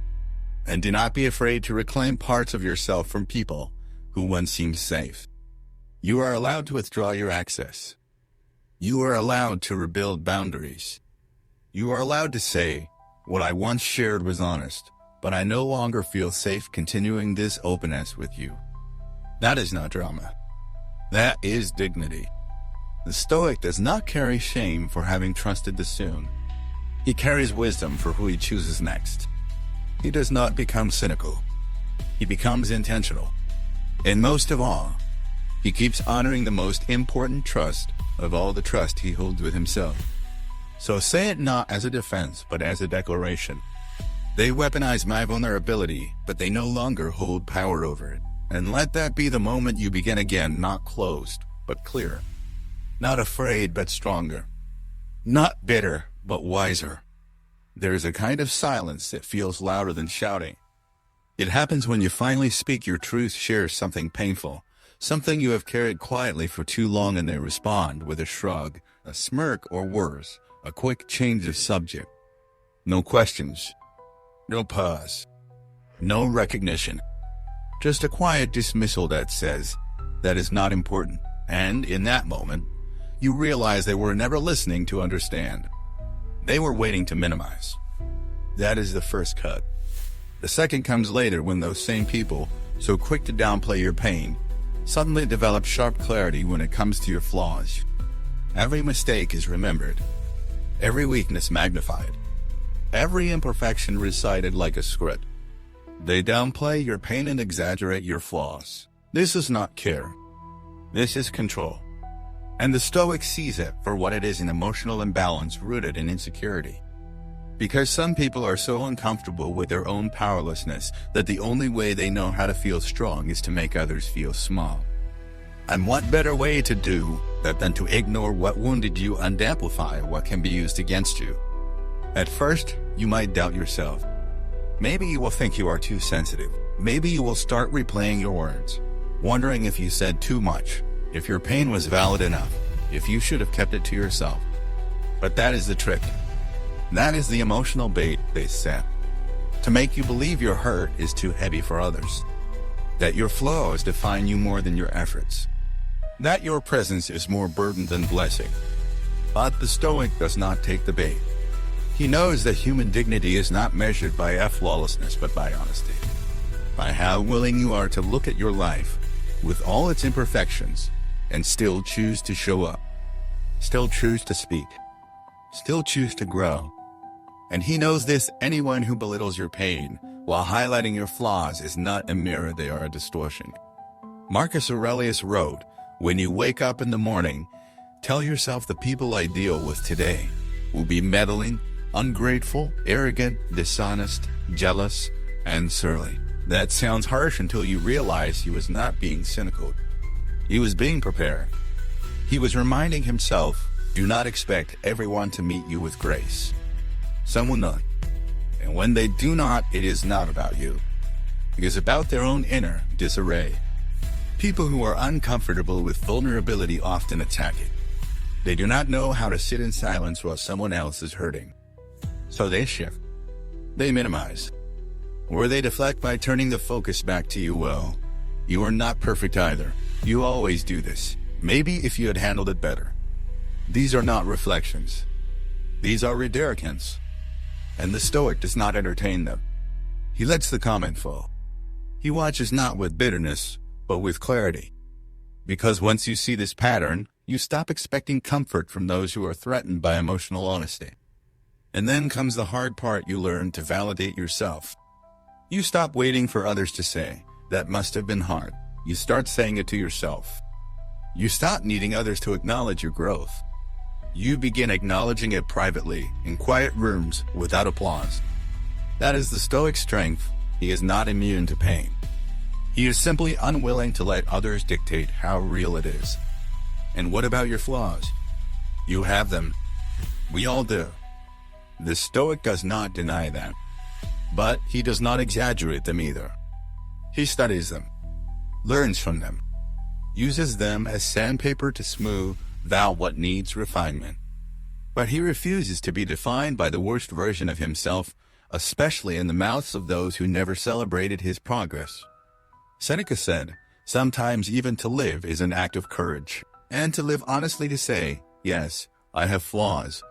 And do not be afraid to reclaim parts of yourself from people who once seemed safe. You are allowed to withdraw your access. You are allowed to rebuild boundaries. You are allowed to say, "What I once shared was honest, but I no longer feel safe continuing this openness with you." That is not drama. That is dignity. The Stoic does not carry shame for having trusted too soon. He carries wisdom for who he chooses next. He does not become cynical. He becomes intentional. And most of all, he keeps honoring the most important trust of all the trust he holds with himself. So say it not as a defense, but as a declaration. They weaponize my vulnerability, but they no longer hold power over it. And let that be the moment you begin again, not closed, but clear. Not afraid, but stronger. Not bitter, but wiser. There is a kind of silence that feels louder than shouting. It happens when you finally speak your truth, share something painful, something you have carried quietly for too long, and they respond with a shrug, a smirk, or worse, a quick change of subject. No questions. No pause. No recognition. Just a quiet dismissal that says, "That is not important." And in that moment, you realize they were never listening to understand. They were waiting to minimize. That is the first cut. The second comes later, when those same people, so quick to downplay your pain, suddenly develop sharp clarity when it comes to your flaws. Every mistake is remembered. Every weakness magnified. Every imperfection recited like a script. They downplay your pain and exaggerate your flaws. This is not care. This is control. And the Stoic sees it for what it is, an emotional imbalance rooted in insecurity. Because some people are so uncomfortable with their own powerlessness that the only way they know how to feel strong is to make others feel small. And what better way to do that than to ignore what wounded you and amplify what can be used against you? At first, you might doubt yourself. Maybe you will think you are too sensitive. Maybe you will start replaying your words, wondering if you said too much, if your pain was valid enough, if you should have kept it to yourself. But that is the trick. That is the emotional bait they set, to make you believe your hurt is too heavy for others, that your flaws define you more than your efforts, that your presence is more burden than blessing. But the Stoic does not take the bait. He knows that human dignity is not measured by flawlessness but by honesty. By how willing you are to look at your life with all its imperfections and still choose to show up, still choose to speak, still choose to grow. And he knows this: anyone who belittles your pain while highlighting your flaws is not a mirror, they are a distortion. Marcus Aurelius wrote, "When you wake up in the morning, tell yourself the people I deal with today will be meddling, ungrateful, arrogant, dishonest, jealous, and surly." That sounds harsh until you realize he was not being cynical. He was being prepared. He was reminding himself, do not expect everyone to meet you with grace. Some will not. And when they do not, it is not about you. It is about their own inner disarray. People who are uncomfortable with vulnerability often attack it. They do not know how to sit in silence while someone else is hurting. So they shift. They minimize. Or they deflect by turning the focus back to you. Well, you are not perfect either. You always do this. Maybe if you had handled it better. These are not reflections. These are redirections. And the Stoic does not entertain them. He lets the comment fall. He watches not with bitterness, but with clarity. Because once you see this pattern, you stop expecting comfort from those who are threatened by emotional honesty. And then comes the hard part: you learn to validate yourself. You stop waiting for others to say, "That must have been hard." You start saying it to yourself. You stop needing others to acknowledge your growth. You begin acknowledging it privately, in quiet rooms, without applause. That is the Stoic strength. He is not immune to pain. He is simply unwilling to let others dictate how real it is. And what about your flaws? You have them. We all do. The Stoic does not deny that. But he does not exaggerate them either. He studies them, learns from them, uses them as sandpaper to smooth out what needs refinement. But he refuses to be defined by the worst version of himself, especially in the mouths of those who never celebrated his progress. Seneca said, "Sometimes even to live is an act of courage, and to live honestly, to say, yes, I have flaws,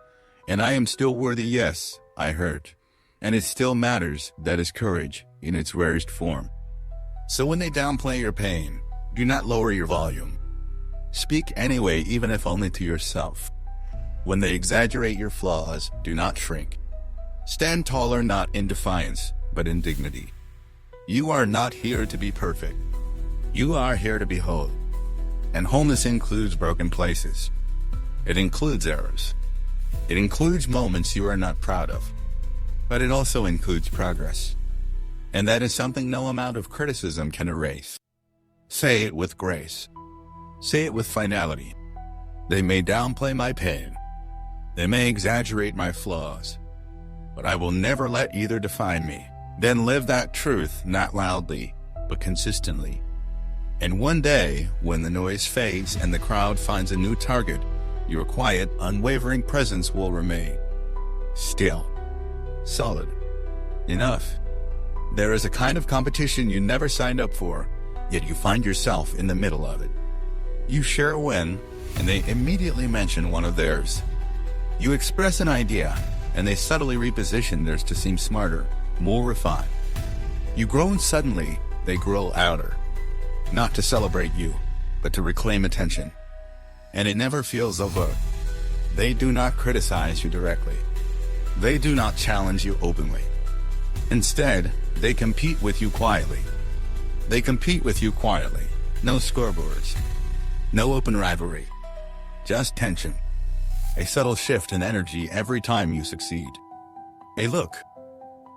and I am still worthy, yes, I hurt, and it still matters." That is courage in its rarest form. So when they downplay your pain, do not lower your volume. Speak anyway, even if only to yourself. When they exaggerate your flaws, do not shrink. Stand taller, not in defiance, but in dignity. You are not here to be perfect. You are here to be whole. And wholeness includes broken places. It includes errors. It includes moments you are not proud of. But it also includes progress. And that is something no amount of criticism can erase. Say it with grace. Say it with finality. They may downplay my pain. They may exaggerate my flaws. But I will never let either define me. Then live that truth, not loudly, but consistently. And one day, when the noise fades and the crowd finds a new target, your quiet, unwavering presence will remain. Still. Solid. Enough. There is a kind of competition you never signed up for, yet you find yourself in the middle of it. You share a win, and they immediately mention one of theirs. You express an idea, and they subtly reposition theirs to seem smarter, more refined. You grow, and suddenly, they grow outer. Not to celebrate you, but to reclaim attention. And it never feels overt. They do not criticize you directly. They do not challenge you openly. Instead, they compete with you quietly. They compete with you quietly. No scoreboards. No open rivalry. Just tension. A subtle shift in energy every time you succeed. A look.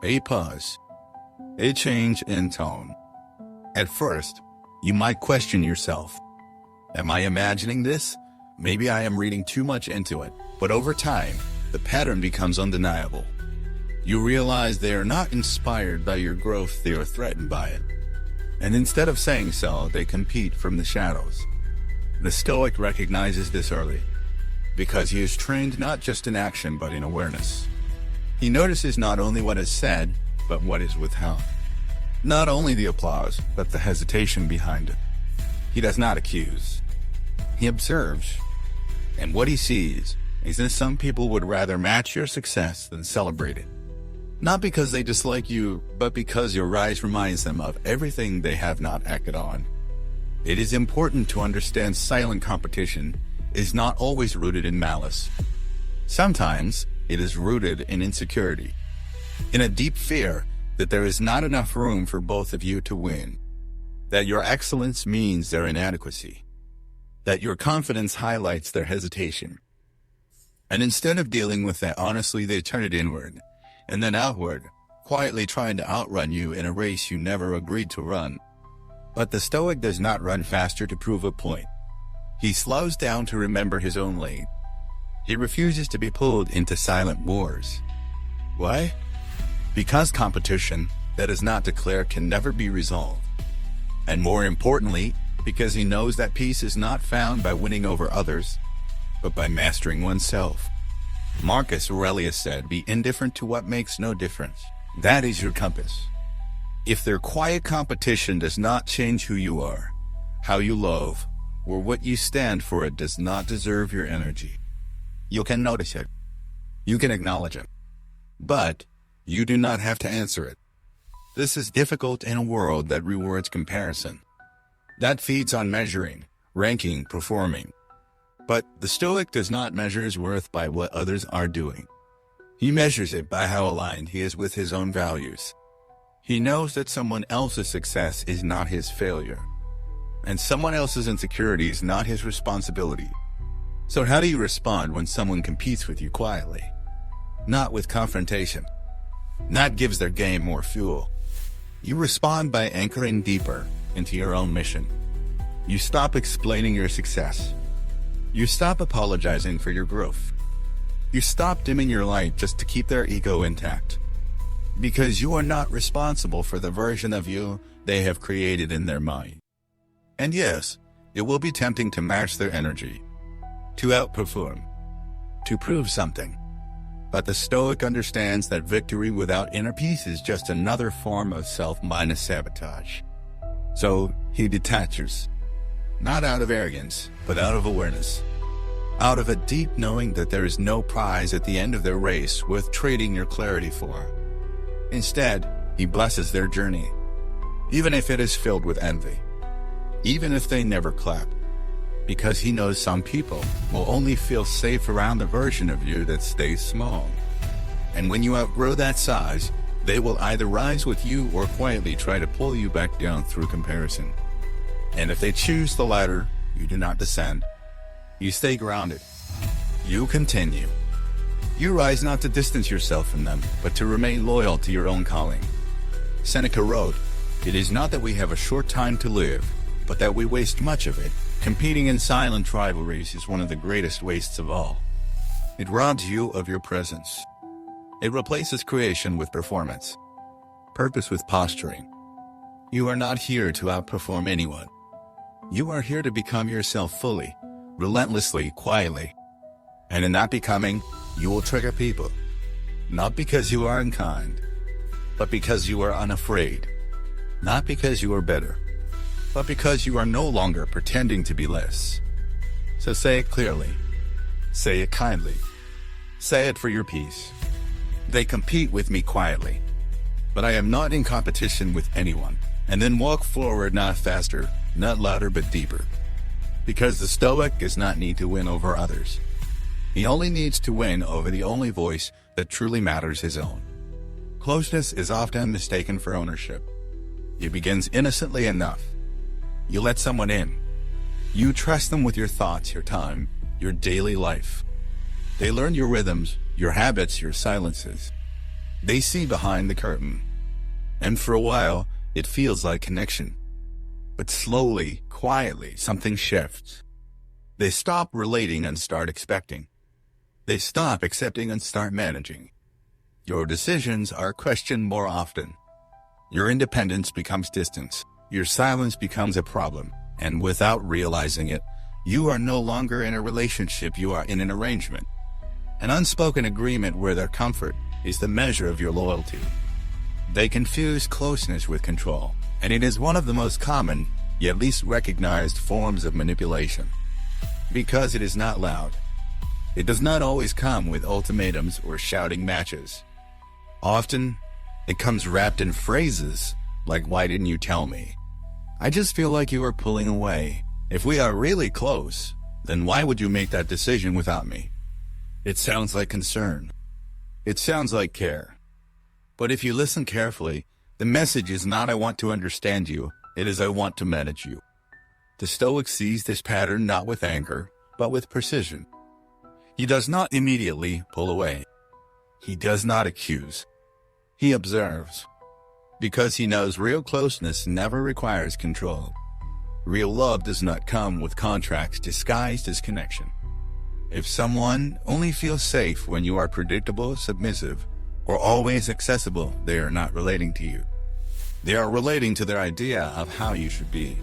A pause. A change in tone. At first, you might question yourself. Am I imagining this? Maybe I am reading too much into it. But over time, the pattern becomes undeniable. You realize they are not inspired by your growth, they are threatened by it. And instead of saying so, they compete from the shadows. The Stoic recognizes this early, because he is trained not just in action but in awareness. He notices not only what is said, but what is withheld. Not only the applause, but the hesitation behind it. He does not accuse. He observes, and what he sees, is that some people would rather match your success than celebrate it. Not because they dislike you, but because your rise reminds them of everything they have not acted on. It is important to understand silent competition is not always rooted in malice. Sometimes it is rooted in insecurity, in a deep fear that there is not enough room for both of you to win, that your excellence means their inadequacy, that your confidence highlights their hesitation. And instead of dealing with that honestly, they turn it inward and then outward, quietly trying to outrun you in a race you never agreed to run. But the Stoic does not run faster to prove a point. He slows down to remember his own lane. He refuses to be pulled into silent wars. Why? Because competition that is not declared can never be resolved. And more importantly, because he knows that peace is not found by winning over others, but by mastering oneself. Marcus Aurelius said, "Be indifferent to what makes no difference. That is your compass." If their quiet competition does not change who you are, how you love, or what you stand for, it does not deserve your energy. You can notice it. You can acknowledge it. But you do not have to answer it. This is difficult in a world that rewards comparison, that feeds on measuring, ranking, performing. But the Stoic does not measure his worth by what others are doing. He measures it by how aligned he is with his own values. He knows that someone else's success is not his failure, and someone else's insecurity is not his responsibility. So how do you respond when someone competes with you quietly? Not with confrontation. That gives their game more fuel. You respond by anchoring deeper into your own mission. You stop explaining your success. You stop apologizing for your growth. You stop dimming your light just to keep their ego intact. Because you are not responsible for the version of you they have created in their mind. And yes, it will be tempting to match their energy, to outperform, to prove something. But the Stoic understands that victory without inner peace is just another form of self-minus sabotage. So he detaches, not out of arrogance, but out of awareness, out of a deep knowing that there is no prize at the end of their race worth trading your clarity for. Instead, he blesses their journey, even if it is filled with envy, even if they never clap, because he knows some people will only feel safe around the version of you that stays small. And when you outgrow that size, they will either rise with you or quietly try to pull you back down through comparison. And if they choose the latter, you do not descend. You stay grounded. You continue. You rise not to distance yourself from them, but to remain loyal to your own calling. Seneca wrote, "It is not that we have a short time to live, but that we waste much of it. Competing in silent rivalries is one of the greatest wastes of all. It robs you of your presence. It replaces creation with performance, purpose with posturing. You are not here to outperform anyone. You are here to become yourself fully, relentlessly, quietly. And in that becoming, you will trigger people, not because you are unkind, but because you are unafraid, not because you are better, but because you are no longer pretending to be less. So say it clearly. Say it kindly. Say it for your peace. They compete with me quietly, but I am not in competition with anyone." And then walk forward, not faster, not louder, but deeper. Because the Stoic does not need to win over others. He only needs to win over the only voice that truly matters, his own. Closeness is often mistaken for ownership. It begins innocently enough. You let someone in. You trust them with your thoughts, your time, your daily life. They learn your rhythms, your habits, your silences. They see behind the curtain. And for a while, it feels like connection. But slowly, quietly, something shifts. They stop relating and start expecting. They stop accepting and start managing. Your decisions are questioned more often. Your independence becomes distance. Your silence becomes a problem. And without realizing it, you are no longer in a relationship, you are in an arrangement. An unspoken agreement where their comfort is the measure of your loyalty. They confuse closeness with control, and it is one of the most common, yet least recognized forms of manipulation. Because it is not loud. It does not always come with ultimatums or shouting matches. Often, it comes wrapped in phrases like, "Why didn't you tell me? I just feel like you are pulling away. If we are really close, then why would you make that decision without me?" It sounds like concern. It sounds like care. But if you listen carefully, the message is not "I want to understand you," it is "I want to manage you." The Stoic sees this pattern not with anger, but with precision. He does not immediately pull away. He does not accuse. He observes. Because he knows real closeness never requires control. Real love does not come with contracts disguised as connection. If someone only feels safe when you are predictable, submissive, or always accessible, they are not relating to you. They are relating to their idea of how you should be.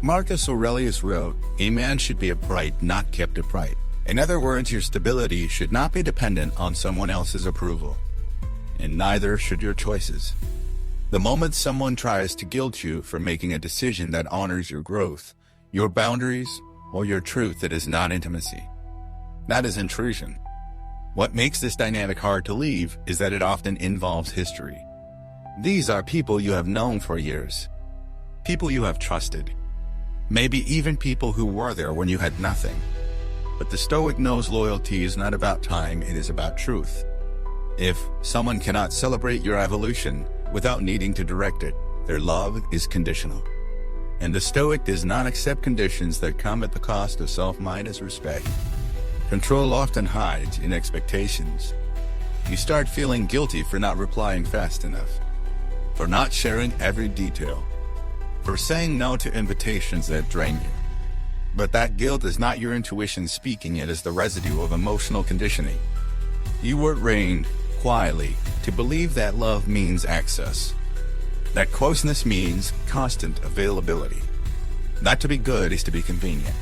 Marcus Aurelius wrote, "A man should be upright, not kept upright." In other words, your stability should not be dependent on someone else's approval. And neither should your choices. The moment someone tries to guilt you for making a decision that honors your growth, your boundaries, or your truth, it is not intimacy. That is intrusion. What makes this dynamic hard to leave is that it often involves history. These are people you have known for years. People you have trusted. Maybe even people who were there when you had nothing. But the Stoic knows loyalty is not about time, it is about truth. If someone cannot celebrate your evolution without needing to direct it, their love is conditional. And the Stoic does not accept conditions that come at the cost of self-minus respect. Control often hides in expectations. You start feeling guilty for not replying fast enough, for not sharing every detail, for saying no to invitations that drain you. But that guilt is not your intuition speaking, it is the residue of emotional conditioning. You were trained, quietly, to believe that love means access. That closeness means constant availability. Not to be good is to be convenient.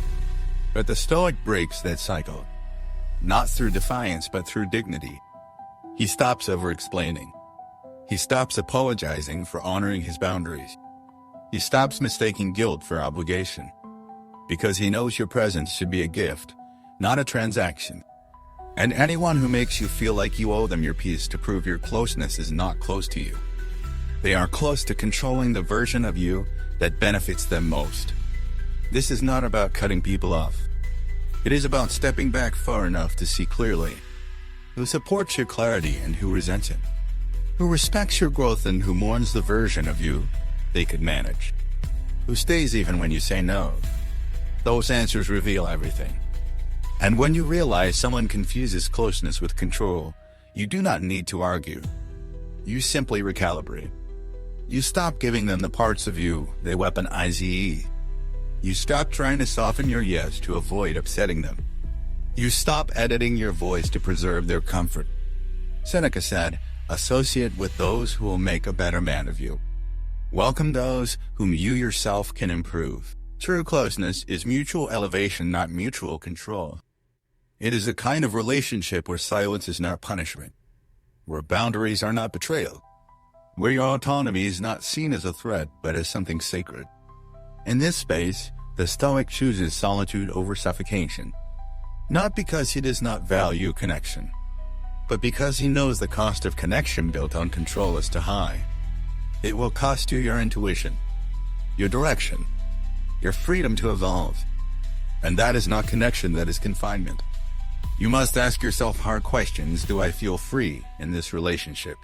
But the Stoic breaks that cycle. Not through defiance, but through dignity. He stops over-explaining. He stops apologizing for honoring his boundaries. He stops mistaking guilt for obligation. Because he knows your presence should be a gift, not a transaction. And anyone who makes you feel like you owe them your peace to prove your closeness is not close to you. They are close to controlling the version of you that benefits them most. This is not about cutting people off. It is about stepping back far enough to see clearly who supports your clarity and who resents it, who respects your growth and who mourns the version of you they could manage, who stays even when you say no. Those answers reveal everything. And when you realize someone confuses closeness with control, you do not need to argue. You simply recalibrate. You stop giving them the parts of you they weaponize. You stop trying to soften your yes to avoid upsetting them. You stop editing your voice to preserve their comfort. Seneca said, "Associate with those who will make a better man of you. Welcome those whom you yourself can improve." True closeness is mutual elevation, not mutual control. It is a kind of relationship where silence is not punishment, where boundaries are not betrayal, where your autonomy is not seen as a threat but as something sacred. In this space, the Stoic chooses solitude over suffocation, not because he does not value connection, but because he knows the cost of connection built on control is too high. It will cost you your intuition, your direction, your freedom to evolve. And that is not connection, that is confinement. You must ask yourself hard questions. Do I feel free in this relationship?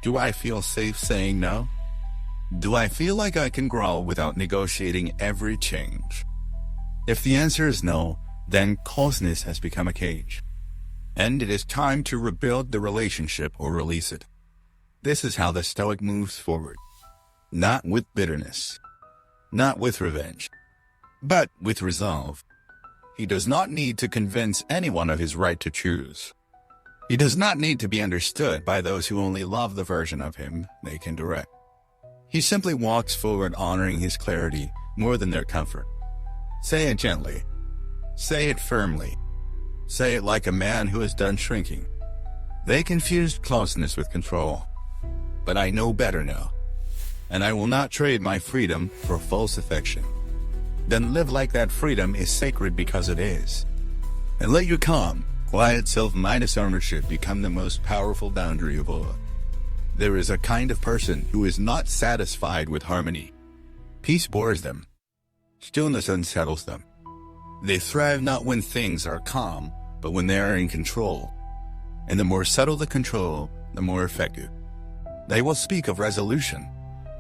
Do I feel safe saying no? Do I feel like I can grow without negotiating every change? If the answer is no, then closeness has become a cage. And it is time to rebuild the relationship or release it. This is how the Stoic moves forward. Not with bitterness. Not with revenge, but with resolve. He does not need to convince anyone of his right to choose. He does not need to be understood by those who only love the version of him they can direct. He simply walks forward honoring his clarity more than their comfort. Say it gently. Say it firmly. Say it like a man who is done shrinking. They confused closeness with control. But I know better now. And I will not trade my freedom for false affection. Then live like that freedom is sacred because it is. and let your calm, quiet self-minus ownership become the most powerful boundary of all. There is a kind of person who is not satisfied with harmony. Peace bores them. Stillness unsettles them. They thrive not when things are calm, but when they are in control. And the more subtle the control, the more effective. They will speak of resolution,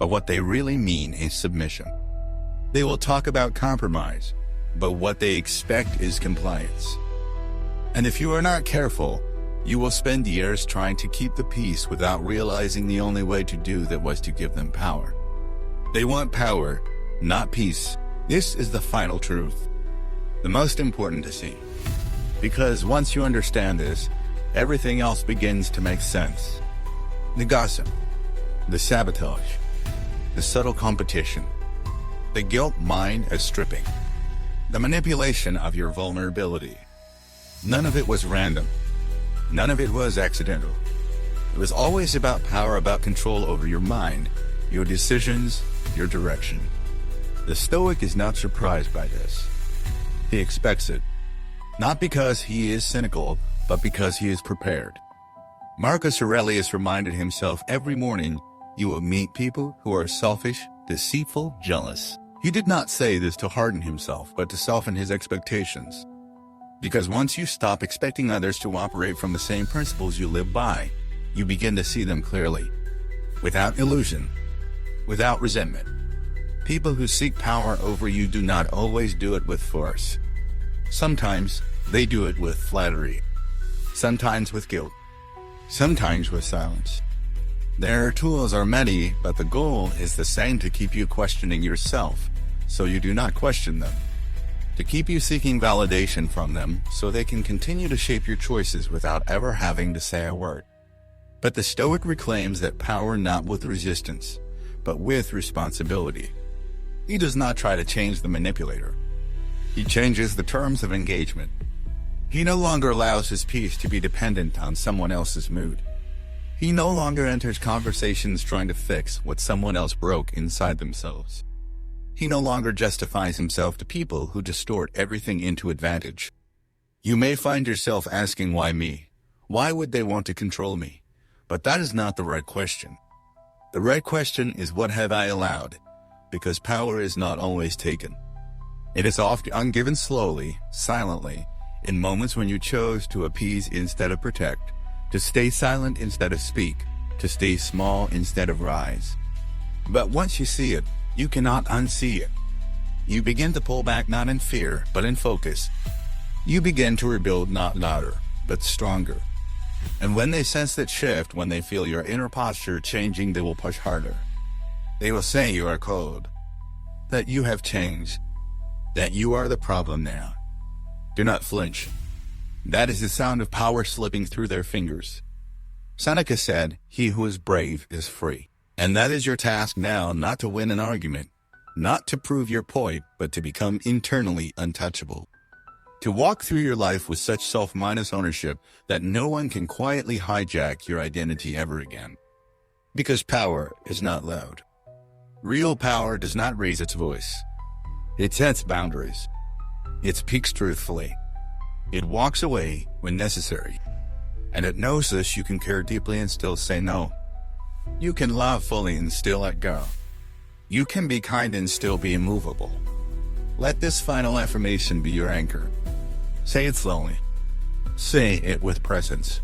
but what they really mean is submission. They will talk about compromise, but what they expect is compliance. And if you are not careful, you will spend years trying to keep the peace without realizing the only way to do that was to give them power. They want power, not peace. This is the final truth, the most important to see. Because once you understand this, everything else begins to make sense. The gossip, the sabotage, the subtle competition, the guilt mind as stripping, the manipulation of your vulnerability. None of it was random. None of it was accidental. It was always about power, about control over your mind, your decisions, your direction. The Stoic is not surprised by this. He expects it. Not because he is cynical, but because he is prepared. Marcus Aurelius reminded himself every morning, you will meet people who are selfish, deceitful, jealous. He did not say this to harden himself, but to soften his expectations. Because once you stop expecting others to operate from the same principles you live by, you begin to see them clearly, without illusion, without resentment. People who seek power over you do not always do it with force. Sometimes they do it with flattery, sometimes with guilt, sometimes with silence. Their tools are many, but the goal is the same: to keep you questioning yourself, so you do not question them. To keep you seeking validation from them, so they can continue to shape your choices without ever having to say a word. But the Stoic reclaims that power not with resistance, but with responsibility. He does not try to change the manipulator. He changes the terms of engagement. He no longer allows his peace to be dependent on someone else's mood. He no longer enters conversations trying to fix what someone else broke inside themselves. He no longer justifies himself to people who distort everything into advantage. You may find yourself asking, why me? Why would they want to control me? But that is not the right question. The right question is, what have I allowed? Because power is not always taken. It is often given slowly, silently, in moments when you chose to appease instead of protect, to stay silent instead of speak, to stay small instead of rise. But once you see it, you cannot unsee it. You begin to pull back not in fear, but in focus. You begin to rebuild not louder, but stronger. And when they sense that shift, when they feel your inner posture changing, they will push harder. They will say you are cold, that you have changed, that you are the problem now. Do not flinch. That is the sound of power slipping through their fingers. Seneca said, he who is brave is free. And that is your task now, not to win an argument, not to prove your point, but to become internally untouchable. To walk through your life with such self-minus ownership that no one can quietly hijack your identity ever again. Because power is not loud. Real power does not raise its voice. It sets boundaries. It speaks truthfully. It walks away when necessary. And it knows this: you can care deeply and still say no. You can love fully and still let go. You can be kind and still be immovable. Let this final affirmation be your anchor. Say it slowly. Say it with presence.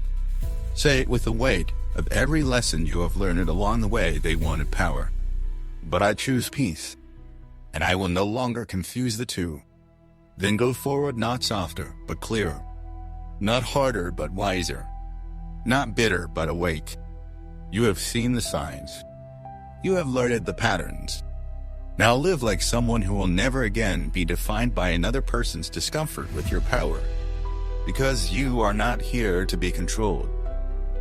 Say it with the weight of every lesson you have learned along the way. They wanted power, but I choose peace, and I will no longer confuse the two. Then go forward, not softer, but clearer. Not harder, but wiser. Not bitter, but awake. You have seen the signs. You have learned the patterns. Now live like someone who will never again be defined by another person's discomfort with your power. Because you are not here to be controlled.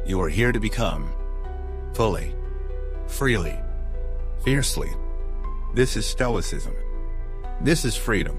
You are here to become. Fully. Freely. Fiercely. This is Stoicism. This is freedom.